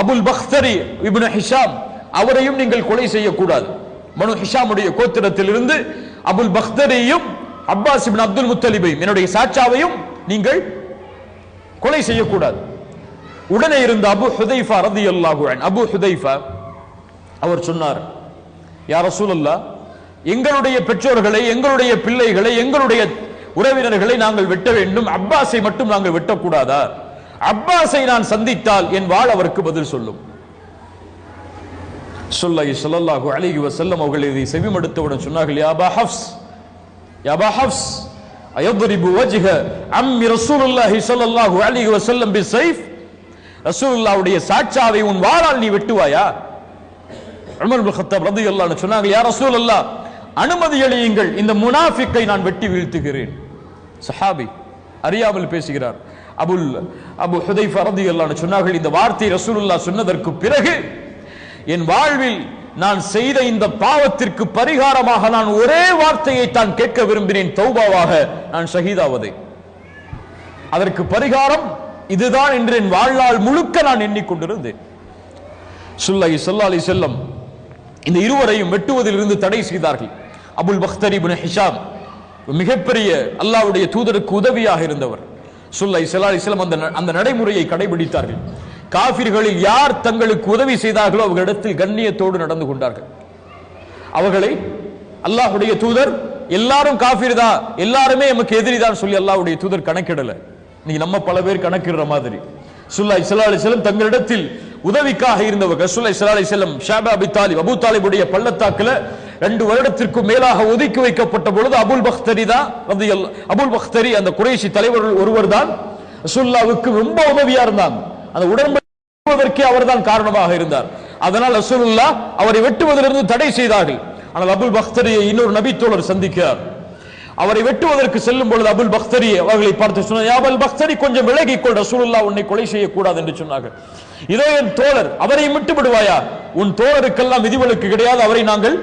அபுல் பக்தரி இப்னு ஹிஷாம் அவரையும் நீங்கள் கொலை செய்யக்கூடாது. பனு ஹிஷாமுடைய கோத்திரத்திலிருந்து அபுல் பக்தரியும் அப்பாஸ் இப்னு அப்துல் முத்தலிபையும் என்னுடைய சாச்சாவையும் நீங்கள் கொலை செய்யக்கூடாது. உடனே இருந்த அபு ஹுதைஃபா ரலியல்லாஹு அன்ஹு, அபு ஹுதைஃபா அவர் சொன்னார், யா ரசூலல்லாஹ், எங்களுடைய பெற்றோர்களை, எங்களுடைய பிள்ளைகளை, எங்களுடைய உறவினர்களை நாங்கள் வெட்ட வேண்டும், அப்பாஸை மட்டும் நாங்கள் வெட்டக்கூடாதா? அப்பாஸை நான் சந்தித்தால் என் வாழ் அவருக்கு பதில் சொல்லும். ஸல்லல்லாஹு அலைஹி வஸல்லம் அவர்கள் இதை செவிமடுத்தவுடன் சொன்னார்கள், யா அபா ஹஃப்ஸ், யா அபா ஹஃப்ஸ், அயضرب وجه عم رسول الله صلى الله عليه وسلم بالسيف, ரசூலுல்லாஹ்வுடைய சாட்சாவை உன் வாளால் நீ வெட்டுவாயா? உமர் இப்னு கத்தாப் ரலியல்லாஹு அன்ஹு சொன்னாங்க, யா ரசூலல்லாஹ், அனுமதி அளியுங்கள், இந்த முனாஃபிக்கை நான் வெட்டி வீழ்த்துகிறேன். சஹாபி அறியாமல் பேசுகிறார். அபு ஹுதைஃபா ரலியல்லாஹு அன்ஹு சொன்னார்கள், இந்த வார்த்தை ரசூலுல்லாஹ் சொன்னதற்கு பிறகு என் வாழ்வில் நான் செய்த இந்த பாவத்திற்கு பரிகாரமாக நான் ஒரே வார்த்தையை தான் கேட்க விரும்பினேன், தௌபாவாக, நான் ஷஹீதாவதை. அதற்கு பரிகாரம் இதுதான் என்று என் வாழ்நாள் முழுக்க நான் எண்ணிக்கொண்டிருந்தேன். ஸல்லல்லாஹு அலைஹி வஸல்லம் இந்த இருவரையும் வெட்டுவதில் இருந்து தடை செய்தார்கள். அபுல் பக்தரி இப்னு ஹிஷாம் மிகப்பெரிய அல்லாஹ்வுடைய தூதருக்கு உதவியாக இருந்தவர். ஸல்லல்லாஹு அலைஹி வஸல்லம் அந்த நடைமுறையை கடைபிடித்தார்கள். காஃபிர்களில் யார் தங்களுக்கு உதவி செய்தார்களோ அவர்களிடத்தில் கண்ணியத்தோடு நடந்து கொண்டார்கள். அவர்களை அல்லாஹ்வுடைய தூதர் எல்லாரும் காஃபிர் தான், எல்லாருமே நமக்கு எதிரிதான் சொல்லி அல்லாஹ்வுடைய தூதர் கணக்கிடல. நீங்க நம்ம பல பேர் கணக்கிடுற மாதிரி ஸல்லல்லாஹு அலைஹி வஸல்லம் தங்களிடத்தில் உதவிக்காக இருந்தவர். ரசூலுல்லாஹி ஸல்லல்லாஹு அலைஹி வஸல்லம் ஷாபா அபி தாலிப், அபூ தாலிபுடைய பள்ளத்தாக்குல 2 வருடத்திற்கும் மேலாக ஒதுக்கி வைக்கப்பட்ட பொழுது அபுல் பக்தரி தான் அபுல் பக்தரி அந்த குறைஷி தலைவர்கள் ஒருவர் தான் ரசூலுல்லாஹ்வுக்கு ரொம்ப உதவியா இருந்தாங்க. அந்த உடன்படிக்கை அவர்தான் காரணமாக இருந்தார். அதனால் ரசூலுல்லாஹ் அவரை வெட்டுவதிலிருந்து தடை செய்தார்கள். ஆனால் அபுல் பக்தரியை இன்னொரு நபி தோழர் சந்திக்கிறார். அவரை வெட்டுவதற்கு செல்லும் பொழுது அபுல் பக்தரி அவர்களை பார்த்து சொன்னார், அபுல் பக்தரி கொஞ்சம் விலகிக்கொள், ரசூலுல்லாஹ் உன்னை கொலை செய்யக்கூடாது என்று சொன்னார்கள். இதோ என் தோழர், அவரை விட்டு விடுவாயா? உன் தோழருக்கெல்லாம் விதிவிலக்கு கிடையாது, அவரை நாங்கள்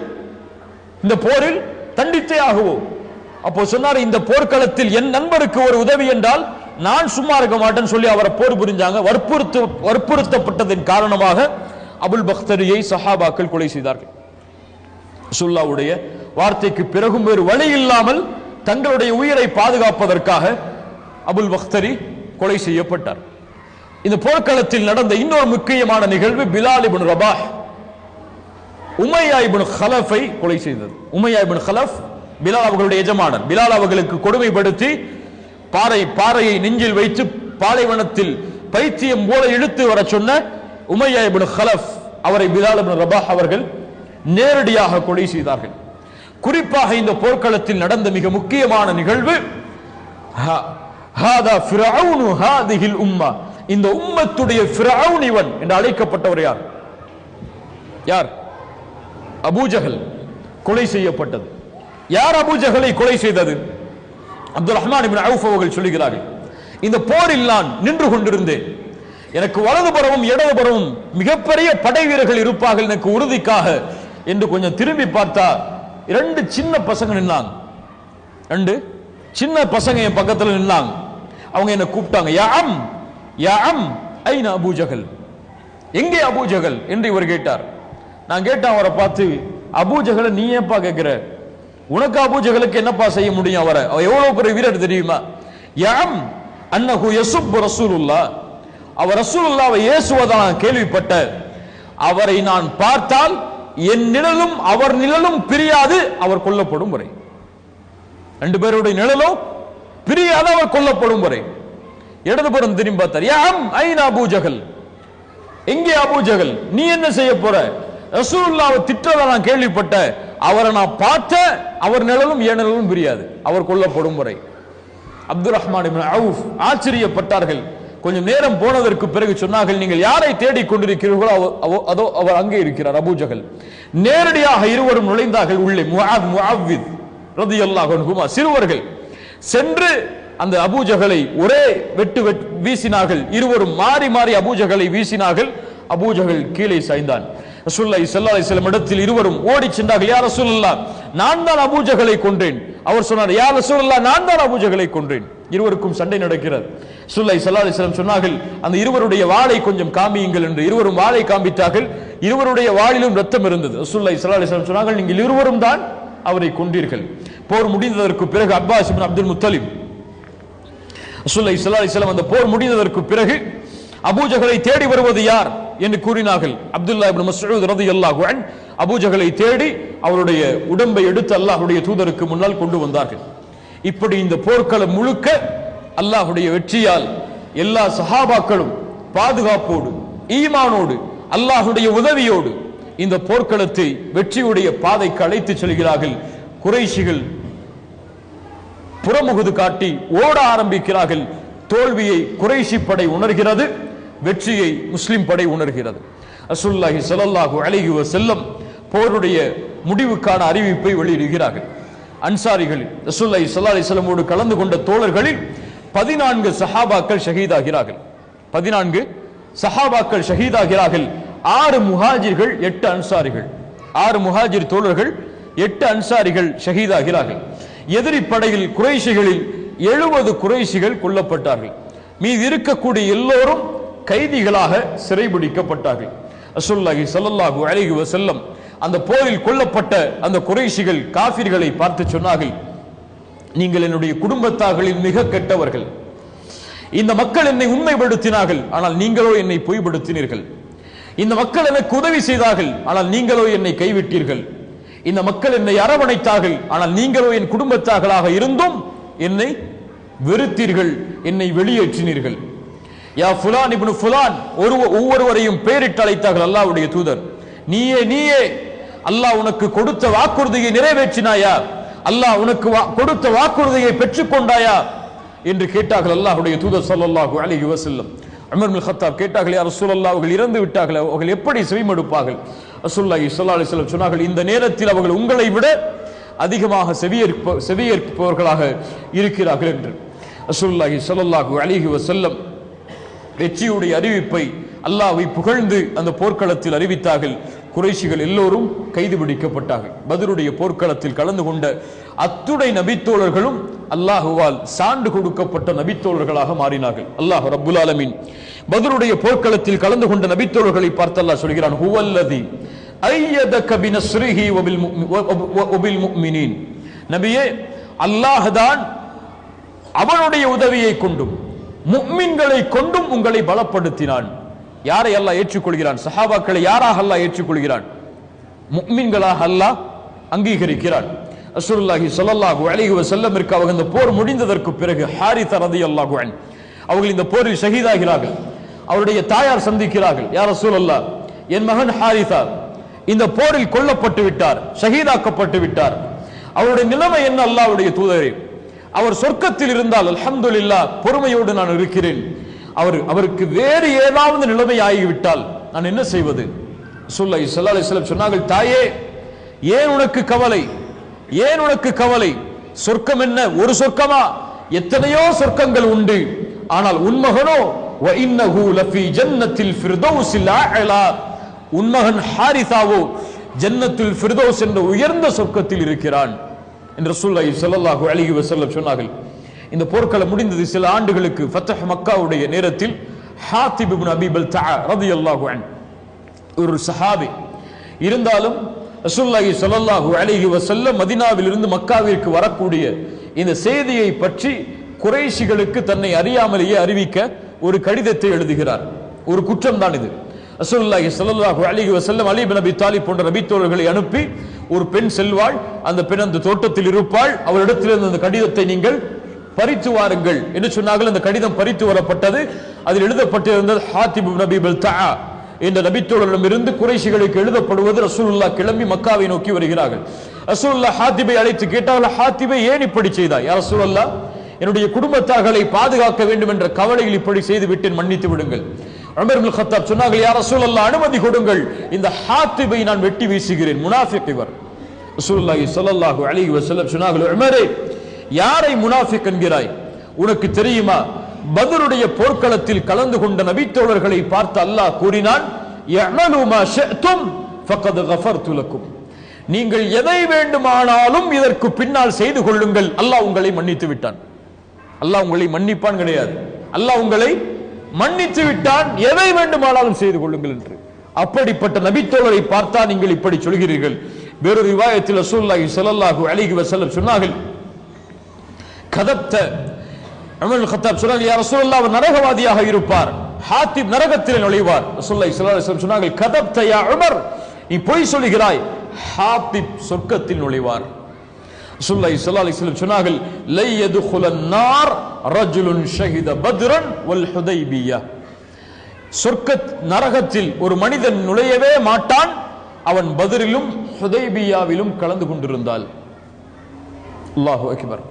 இந்த போரில் தண்டித்தே ஆகுவோம். அப்போ சொன்னார், இந்த போர்க்களத்தில் என் நண்பருக்கு ஒரு உதவி என்றால் நான் சும்மா இருக்க மாட்டேன்னு சொல்லி அவரை போர் புரிஞ்சாங்க. வற்புறுத்தப்பட்டதன் காரணமாக அபுல் பக்தரியை சஹாபாக்கள் கொலை செய்தார்கள். ரசூலுல்லாஹ்வுடைய வார்த்தைக்கு பிறகும் வேறு வழி இல்லாமல் தங்களுடைய உயிரை பாதுகாப்பதற்காக அபுல் பக்தரி கொலை செய்யப்பட்டார். இந்த போர்க்களத்தில் நடந்த இன்னொரு முக்கியமான நிகழ்வு பிலால் இப்னு ரபாஹ் உமையா இப்னு கலஃபை கொலை செய்தது. உமையா இப்னு கலஃப் பிலால் அவர்களுடைய எஜமானர். பிலால் அவர்களுக்கு கொடுமைப்படுத்தி பாறையை நெஞ்சில் வைத்து பாலைவனத்தில் பைத்தியம் போல இழுத்து வர சொன்ன உமையா இப்னு கலஃப் அவரை பிலால் இப்னு ரபாஹ் அவர்கள் நேரடியாக கொலை செய்தார்கள். குறிப்பாக இந்த போர்க்களத்தில் நடந்த மிக முக்கியமான நிகழ்வு ஹாதா ஃபிரௌன் ஹாதிஹில் உம்மா, இந்த உம்மத்துடைய ஃபிரௌன் இவன் என்று அழைக்கப்பட்டவர் யார்? யார்? அபூஜஹல் கொலை செய்யப்பட்டது. யார் அபூஜஹலை கொலை செய்தது? அப்துல் ரஹ்மான் இப்னு அவுஃப் அவர்கள் சொல்கிறார்கள், இந்த போரில் நான் நின்று கொண்டிருந்தேன். எனக்கு வலதுபுறமும் இடதுபுறமும் மிகப்பெரிய படை வீரர்கள் இருப்பார்கள் எனக்கு உறுதிக்காக என்று கொஞ்சம் திரும்பி பார்த்தா 2 சின்ன பசங்க நின்னாங்க. 2 சின்ன பசங்க என் பக்கத்தில் நின்னாங்க. அவங்க என்ன கூப்பிட்டாங்க, யா அம் ஐன அபூஜஹல், எங்கே அபூஜஹல் என்று இவர் கேட்டார். நான் கேட்டேன் அவரை பார்த்து, அபூஜஹலை நீ ஏன்பா கேட்கிற? உனக்கு அபூஜஹலுக்கு என்னப்பா செய்ய முடியும்? அவரை எவ்வளவு பெரிய வீரர் தெரியுமா? யம் அன்னஹு யசுப் ரசூலுல்லாஹ், அவர் ரசூலுல்லாஹ்வை ஏசுவதா நான் கேள்விப்பட்ட. அவரை நான் பார்த்தால் என் நிழலும் அவர் நிழலும் பிரியாது, அவர் கொல்லப்படும் வரை. 2 பேருடைய நிழலும் பிரியாது, அவர் கொல்லப்படும் வரை. இடதுபுறம் திரும்பி பார்த்தார், யம் ஐன அபூஜஹல், எங்கே அபூஜஹல், நீ என்ன செய்ய போற? ரசூலுல்லாஹ்வை திட்டத நான் கேள்விப்பட்ட, அவரை நான் பார்த்த, அவர் நிழலும் என் நிழலும் பிரியாது, அவர் கொல்லப்படும் வரை. அப்துல் ரஹ்மான் இப்னு அவுஃப் ஆச்சரியப்பட்டார்கள். கொஞ்சம் நேரம் போனதற்கு பிறகு சொன்னார்கள், நீங்கள் யாரை தேடிக் கொண்டிருக்கிறீர்களோ அதோ அவர் அங்கே இருக்கிறார் அபூஜஹல். நேரடியாக இருவரும் நுழைந்தார்கள் உள்ளே. முஅவ்வித் ரலியல்லாஹு அன்ஹுமா சிறுவர்கள் சென்று அந்த அபூஜஹலை ஒரே வெட்டு வீசினார்கள். இருவரும் மாறி மாறி அபூஜஹலை வீசினார்கள். அபூஜஹல் கீழே சாய்ந்தான். ரசூலுல்லாஹி ஸல்லல்லாஹு அலைஹி வஸல்லம் இடத்தில் இருவரும் ஓடி சென்றார்கள். யா ரசூலுல்லாஹ், நான் தான் அபூஜஹலை கொன்றேன். அவர் சொன்னார், யா ரசூலுல்லாஹ், நான் தான் அபூஜஹலை கொன்றேன். இருவருக்கும் சண்டை நடக்கிறது. ரசூலுல்லாஹி ஸல்லல்லாஹு அலைஹி வஸல்லம் சொன்னார்கள், அந்த இருவருடைய வாளை கொஞ்சம் காமியுங்கள் என்று. இருவரும் வாளை காண்பித்தார்கள். இருவருடைய வாளிலும் ரத்தம் இருந்தது. ரசூலுல்லாஹி ஸல்லல்லாஹு அலைஹி வஸல்லம் சொன்னார்கள், நீங்கள் இருவரும் தான் அவரை கொன்றீர்கள். போர் முடிந்ததற்கு பிறகு அப்பாஸ் இப்னு அப்துல் முத்தலிப், ரசூலுல்லாஹி ஸல்லல்லாஹு அலைஹி வஸல்லம் அந்த போர் முடிந்ததற்கு பிறகு அபூஜஹலை தேடி வருவது யார் என்று கூறினார்கள். அப்துல்லாஹ் இப்னு மஸ்ஊத் ரலியல்லாஹு அன்ஹு அபூஜஹலை தேடி அவருடைய உடம்பை எடுத்து அல்லாஹ்வுடைய தூதருக்கு முன்னால் கொண்டு வந்தார்கள். இப்படி இந்த போர்க்களம் முழுக்க அல்லாஹ்வுடைய வெற்றியால் எல்லா சஹாபாக்களும் பாதுகாப்போடு ஈமானோடு அல்லாஹ்வுடைய உதவியோடு இந்த போர்க்களத்தை வெற்றியுடைய பாதைக்கு அழைத்து செல்கிறார்கள். குறைஷிகள் புறமுகுது காட்டி ஓட ஆரம்பிக்கிறார்கள். தோல்வியை குறைஷி படை உணர்கிறது, வெற்றியை முஸ்லிம் படை உணர்கிறது. ரசூலுல்லாஹி ஸல்லல்லாஹு அலைஹி வஸல்லம் போருடைய முடிவுக்கான அறிவிப்பை வெளியிடுகிறார்கள். அன்சாரிகள் ரசூலுல்லாஹி ஸல்லல்லாஹு அலைஹி வஸல்லமோடு கலந்து கொண்ட தோழர்களில் 14 சஹாபாக்கள் ஷஹீதாகிறார்கள். 14 சஹாபாக்கள் ஷஹீதாகிறார்கள். 6 முஹாஜிர்கள் 8 அன்சாரிகள். 6 முஹாஜிர் தோழர்கள் 8 அன்சாரிகள் ஷஹீதாகிறார்கள். எதிரி படையில் குறைஷிகளில் 70 குறைஷிகள் கொல்லப்பட்டார்கள். மீது இருக்கக்கூடிய எல்லோரும் கைதிகளாக சிறைபிடிக்கப்பட்டார்கள். ரசூலுல்லாஹி ஸல்லல்லாஹு அலைஹி வஸல்லம் அந்த போரில் கொல்லப்பட்ட அந்த குறைஷிகள் காஃபிர்களை பார்த்து சொன்னார்கள், நீங்கள் என்னுடைய குடும்பத்தார்களில் மிக கெட்டவர்கள். இந்த மக்கள் என்னை உண்மைப்படுத்தினார்கள், ஆனால் நீங்களோ என்னை பொய்ப்படுத்தினீர்கள். இந்த மக்கள் எனக்கு உதவி செய்தார்கள், ஆனால் நீங்களோ என்னை கைவிட்டீர்கள். இந்த மக்கள் என்னை அரவணைத்தார்கள், ஆனால் நீங்களோ என் குடும்பத்தார்களாக இருந்தும் என்னை வெறுத்தீர்கள், என்னை வெளியேற்றினீர்கள். யா ஃபுலான் இப்னு ஃபுலான், ஒவ்வொருவரையும் பெயரிட்டு அழைத்தார்கள் அல்லாஹ்வுடைய தூதர். நீயே அல்லாஹ் உனக்கு கொடுத்த வாக்குறுதியை நிறைவேற்றினாயா? அல்லாஹ் உனக்கு கொடுத்த வாக்குறுதியை பெற்றுக்கொண்டாயா என்று கேட்டார்கள் அல்லாஹ்வுடைய தூதர் ஸல்லல்லாஹு அலைஹி வஸல்லம். உமர் இப்னு கத்தாப் கேட்டார்கள், யா ரசூலல்லாஹ், அவர்கள் இறந்து விட்டார்கள், அவர்கள் எப்படி செவிமடுப்பார்கள்? ரசூலுல்லாஹி ஸல்லல்லாஹு அலைஹி வஸல்லம் சொன்னார்கள், இந்த நேரத்தில் அவர்கள் உங்களை விட அதிகமாக செவியேற்பவர்களாக இருக்கிறார்கள் என்று. ரசூலுல்லாஹி ஸல்லல்லாஹு அலைஹி வஸல்லம் வெற்றியுடைய அறிவிப்பை அல்லாஹ்வை புகழ்ந்து அந்த போர்க்களத்தில் அறிவித்தார்கள். குறைஷிகள் எல்லோரும் கைது பிடிக்கப்பட்டார்கள். பத்ருடைய போர்க்களத்தில் கலந்து கொண்ட அத்துணை நபித்தோழர்களும் அல்லாஹுவால் சான்று கொடுக்கப்பட்ட நபித்தோழர்களாக மாறினார்கள். அல்லாஹ் ரப்புல் ஆலமீன் பத்ருடைய போர்க்களத்தில் கலந்து கொண்ட நபித்தோழர்களை பார்த்து அல்லாஹ் சொல்கிறான், ஹுவல்லதி அய்யதக பினஸ்ரிஹி வபில் முஃமினீன். நபியே, அல்லாஹ் தான் அவனுடைய உதவியை கொண்டும் முஃமின்களை கொண்டும் உங்களை பலப்படுத்தினான். யாரை அல்லாஹ் ஏற்றுக்கொள்கிறான்? சஹாபாக்களை யாராக அல்லாஹ் ஏற்றுக்கொள்கிறான்? முஃமின்களாக அல்லாஹ் அங்கீகரிக்கிறான். ரசூலுல்லாஹி ஸல்லல்லாஹு அலைஹி வஸல்லமிற்கு அவங்க இந்த போர் முடிந்ததற்கு பிறகு ஹாரிஸா ரலியல்லாஹு அன்ஹு அவர்கள் இந்த போரில் ஷஹீதாகிறார்கள். அவருடைய தாயார் சந்திக்கிறார்கள், யா ரசூலல்லாஹ், என் மகன் ஹாரிஸா இந்த போரில் கொல்லப்பட்டு விட்டார், ஷஹீதாக்கப்பட்டு விட்டார். அவருடைய நிலைமை என்ன அல்லாஹ்வுடைய தூதரே? அவர் சொர்க்கத்தில் இருந்தால் அல்ஹம்துலில்லாஹ், பொறுமையோடு நான் இருக்கிறேன். அவருக்கு வேறு ஏதாவது நிலைமை ஆகிவிட்டால் நான் என்ன செய்வது? ரசூலுல்லாஹி ஸல்லல்லாஹு அலைஹி வஸல்லம் சொன்னார்கள், தாயே, ஏன் உனக்கு கவலை? ஏன் உனக்கு கவலை? சொர்க்கம் என்ன ஒரு சொர்க்கமா? எத்தனையோ சொர்க்கங்கள் உண்டு. ஆனால் உன்மகனோ வ இன்னஹு லஃபி ஜன்னத்தில் ஃபிர்தௌஸில் அஅலா, உன்மகன் ஹாரிஸாவோ ஜன்னத்துல் ஃபிர்தௌஸ் என்ற உயர்ந்த சொர்க்கத்தில் இருக்கிறான் என்று ரசூலுல்லாஹி ஸல்லல்லாஹு அலைஹி வஸல்லம் சொன்னார்கள். இந்த போர்க்களம் முடிந்தது சில ஆண்டுகளுக்கு ஃபத்ஹ் மக்காவுடைய நேரத்தில் ஹாத்திப் இப்னு அபீ பல்தஆ ரலியல்லாஹு அன்ஹு ஒரு சஹாபி. இருந்தாலும் ரசூலுல்லாஹி ஸல்லல்லாஹு அலைஹி வஸல்லம் மதீனாவிலிருந்து மக்காவிற்கு வரக்கூடிய இந்த செய்தியை பற்றி குறைஷிகளுக்கு தன்னை அறியாமலேயே அறிவிக்க ஒரு கடிதத்தை எழுதுகிறார். ஒரு குற்றம் தான் இது. ரசூலுல்லாஹி ஸல்லல்லாஹு அலைஹி வஸல்லம் அலி இப்னு அபீ தாலிப் போன்ற நபித்தோழர்களை அனுப்பி, ஒரு பெண் செல்வாள், அந்த பெண் அந்த தோட்டத்தில் இருப்பாள், அவரிடத்திலிருந்து அந்த கடிதத்தை நீங்கள் பறித்து வாருங்கள் என்று சொன்னார்கள். அந்த கடிதம் பறித்து வரப்பட்டது. அதில் எழுதப்பட்டிருந்தது ஹாத்திப் இப்னு அபீ பல்தஆ இந்த நபித்தோழரிடமிருந்து குறைஷிகளுக்கு எழுதப்படுவது. ரசூலுல்லாஹ் கிளம்பி மக்காவை நோக்கி வருகிறார்கள். ரசூலுல்லாஹ் ஹாத்திபை அழைத்து கேட்டார்கள், ஹாத்திபை ஏன் இப்படி செய்தாய்? யா ரசூலல்லாஹ், என்னுடைய குடும்பத்தார்களை பாதுகாக்க வேண்டும் என்ற கவலையில் இப்படி செய்து விட்டேன், மன்னித்து விடுங்கள். உமர் இப்னு கத்தாப் சொன்னார்கள், யா ரசூலல்லாஹ், அனுமதி கொடுங்கள், இந்த ஹாத்திபை நான் வெட்டி வீசுகிறேன், முனாஃபிக் இவர். ரசூலுல்லாஹி ஸல்லல்லாஹு அலைஹி வஸல்லம் சொன்னார்கள், உமரே, யாரை முனாஃபிக் என்கிறாய்? உனக்கு தெரியுமா, பத்ருடைய போர்க்களத்தில் கலந்து கொண்ட நபித்தோழர்களை பார்த்து அல்லாஹ் கூறினான், யஅமலு மா ஷஅதும் ஃபகத் கஃபர்து லக்கும், நீங்கள் எதை வேண்டுமானாலும் இதற்கு பின்னால் செய்து கொள்ளுங்கள், அல்லாஹ் உங்களை மன்னித்து விட்டான். அல்லாஹ் உங்களை மன்னிப்பான் கிடையாது, அல்லாஹ் உங்களை மன்னித்து விட்டான், எதை வேண்டுமானாலும் செய்து கொள்ளுங்கள் என்று. அப்படிப்பட்ட நபித்தோழரை பார்த்தா நீங்கள் இப்படி சொல்கிறீர்கள். வேறொரு ரிவாயத்தில் ரசூலுல்லாஹி ஸல்லல்லாஹு அலைஹி வஸல்லம் சொன்னார்கள், கதப்த. உமர் இப்னு கத்தாப் சொன்னார்கள், யா ரசூலல்லாஹ், அவர் நரகவாதியாக இருப்பார், ஹாத்திப் நரகத்தில் நுழைவார். ரசூலுல்லாஹி ஸல்லல்லாஹு அலைஹி வஸல்லம் சொன்னார்கள், கதப்த யா உமர், நீ பொய் சொல்கிறாய், ஹாத்திப் சொர்க்கத்தில் நுழைவார். ரசூலுல்லாஹி ஸல்லல்லாஹு அலைஹி வஸல்லம் சொன்னார்கள், லை யதுகுலன் நார் ரஜுலுன் ஷஹித பத்ரன் வல் ஹுதைபிய்யா, சொர்க்க நரகத்தில் ஒரு மனிதன் நுழையவே மாட்டான், அவன் பத்ரிலும் ஹுதைபியாவிலும் கலந்து கொண்டிருந்தால். அல்லாஹு அக்பர்.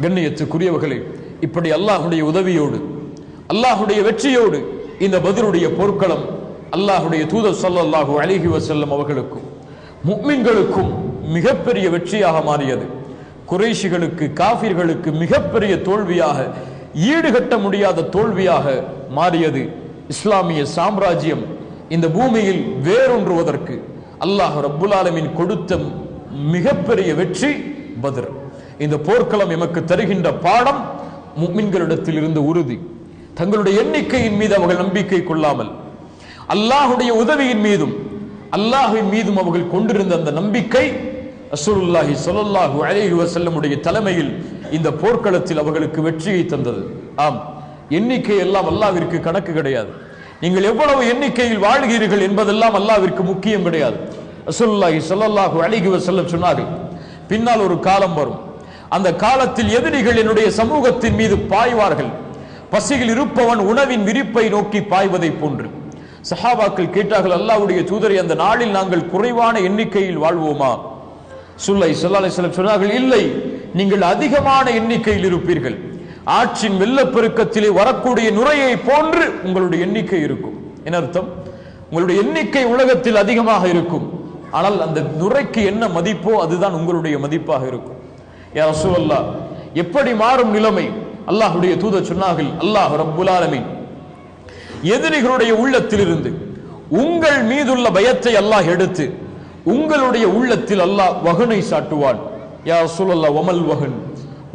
கண்ணியத்துக்குரியவர்களே, இப்படி அல்லாஹ்வுடைய உதவியோடு அல்லாஹ்வுடைய வெற்றியோடு இந்த பத்ருடைய போர்க்களம் அல்லாஹ்வுடைய தூதர் ஸல்லல்லாஹு அலைஹி வஸல்லம் அவர்களுக்கும் முஃமின்களுக்கும் மிகப்பெரிய வெற்றியாக மாறியது. குறைஷிகளுக்கு, காஃபிர்களுக்கு மிகப்பெரிய தோல்வியாக, ஈடுகட்ட முடியாத தோல்வியாக மாறியது. இஸ்லாமிய சாம்ராஜ்யம் இந்த பூமியில் வேரூன்றுவதற்கு அல்லாஹ் ரப்புல் ஆலமீன் கொடுத்த மிகப்பெரிய வெற்றி பத்ர். இந்த போர்க்களம் எமக்கு தருகின்ற பாடம், முஃமின்களிடத்தில் இருந்த உறுதி, தங்களுடைய எண்ணிக்கையின் மீது அவர்கள் நம்பிக்கை கொள்ளாமல் அல்லாஹ்வுடைய உதவியின் மீதும் அல்லாஹ்வின் மீதும் அவர்கள் கொண்டிருந்த அந்த நம்பிக்கை ரசூலுல்லாஹி ஸல்லல்லாஹு அலைஹி வஸல்லமுடைய தலைமையில் இந்த போர்க்களத்தில் அவர்களுக்கு வெற்றியை தந்தது. ஆம், எண்ணிக்கை எல்லாம் அல்லாஹ்விற்கு கணக்கு கிடையாது. நீங்கள் எவ்வளவு எண்ணிக்கையில் வாழ்கிறீர்கள் என்பதெல்லாம் அல்லாஹ்விற்கு முக்கியம் கிடையாது. ரசூலுல்லாஹி ஸல்லல்லாஹு அலைஹி வஸல்லம் சொன்னார்கள், பின்னால் ஒரு காலம் வரும், அந்த காலத்தில் எதிரிகள் என்னுடைய சமூகத்தின் மீது பாய்வார்கள், பசியில் இருப்பவன் உணவின் விரிப்பை நோக்கி பாய்வதை போன்று. சஹாபாக்கள் கேட்டார்கள், அல்லாஹ்வுடைய தூதரே, அந்த நாளில் நாங்கள் குறைவான எண்ணிக்கையில் வாழ்வோமா? ஸல்லல்லாஹு அலைஹி வஸல்லம் சொன்னார்கள், இல்லை, நீங்கள் அதிகமான எண்ணிக்கையில் இருப்பீர்கள். ஆற்றின் வெள்ளப்பெருக்கத்திலே வரக்கூடிய நுரையை போன்று உங்களுடைய எண்ணிக்கை இருக்கும். என்ன அர்த்தம்? உங்களுடைய எண்ணிக்கை உலகத்தில் அதிகமாக இருக்கும், ஆனால் அந்த நுரைக்கு என்ன மதிப்போ அதுதான் உங்களுடைய மதிப்பாக இருக்கும். யா ரசூலல்லாஹ், எப்படி மாறும் நிலைமை? அல்லாஹ்வுடைய தூதர் சொன்னார்கள், அல்லாஹ் ரப்புல் ஆலமீன் எதிரிகளுடைய உள்ளத்திலிருந்து உங்கள் மீதுள்ள பயத்தை அல்லாஹ் எடுத்து உங்களுடைய உள்ளத்தில் அல்லாஹ் வஹனை சாட்டுவான். யா ரசூலல்லாஹ், வமல் வஹன்?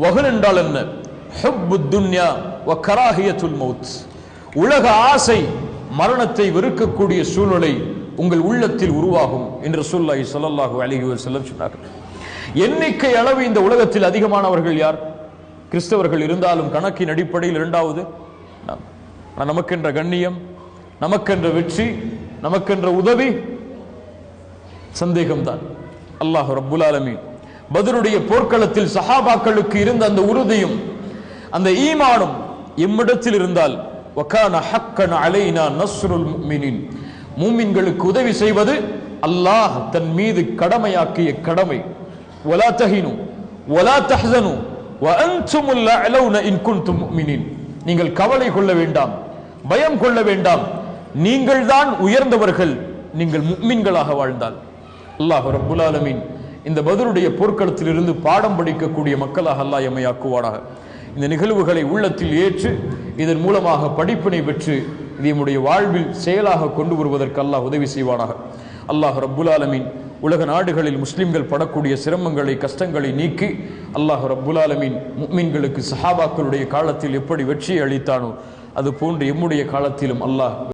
வஹன் என்றால் என்ன? ஹுப்புத் துன்யா வ கராஹியத்துல் மௌத். உலக ஆசை, மரணத்தை வெறுக்கக்கூடிய சூழ்நிலை உங்கள் உள்ளத்தில் உருவாகும் என்று ரசூலுல்லாஹி ஸல்லல்லாஹு அலைஹி வஸல்லம் சொன்னார்கள். எண்ணிக்கை அளவு இந்த உலகத்தில் அதிகமானவர்கள் யார்? கிறிஸ்தவர்கள் இருந்தாலும் கணக்கின் அடிப்படையில் இரண்டாவது நாம். நமக்கென்ற கண்ணியம், நமக்கென்ற வெற்றி, நமக்கென்ற உதவி சந்தேகம்தான். அல்லாஹ் ரப்புல் ஆலமீன் பத்ருடைய போர்க்களத்தில் சஹாபாக்களுக்கு இருந்த அந்த உறுதியும் அந்த ஈமானும் எம்மிடத்தில் இருந்தால், வகான ஹக்கன் அலைனா நஸ்ருல் முஃமினீன், மூமின்களுக்கு உதவி செய்வது அல்லாஹ் தன் மீது கடமையாக்கிய கடமை. வலா தஹினு வலா தஹ்ஸனு வ அன்துமுல் அலௌன இன் குன்தும் முஃமினீன், நீங்கள் கவலை கொள்ள வேண்டாம், பயம் கொள்ள வேண்டாம், நீங்கள் தான் உயர்ந்தவர்கள், நீங்கள் முஃமின்களாக வாழ்ந்தால். அல்லாஹ் ரப்புல் ஆலமீன் இந்த பத்ருடைய போர்க்களத்தில் இருந்து பாடம் படிக்கக்கூடிய மக்களாக அல்லாஹ் எம்மை ஆக்குவானாக. இந்த நிகழ்வுகளை உள்ளத்தில் ஏற்று இதன் மூலமாக படிப்பினை பெற்று இதை நம்முடைய வாழ்வில் செயலாக கொண்டு வருவதற்கு அல்லாஹ் உதவி செய்வானாக. அல்லாஹ் ரப்புல் ஆலமீன் உலக நாடுகளில் முஸ்லிம்கள் படக்கூடிய சிரமங்களை, கஷ்டங்களை நீக்கி அல்லாஹ் ரப்புல் ஆலமீன் முஃமின்களுக்கு சஹாபாக்களுடைய காலத்தில் எப்படி வெற்றியை அளித்தானோ அது போன்று எம்முடைய காலத்திலும் அல்லாஹ்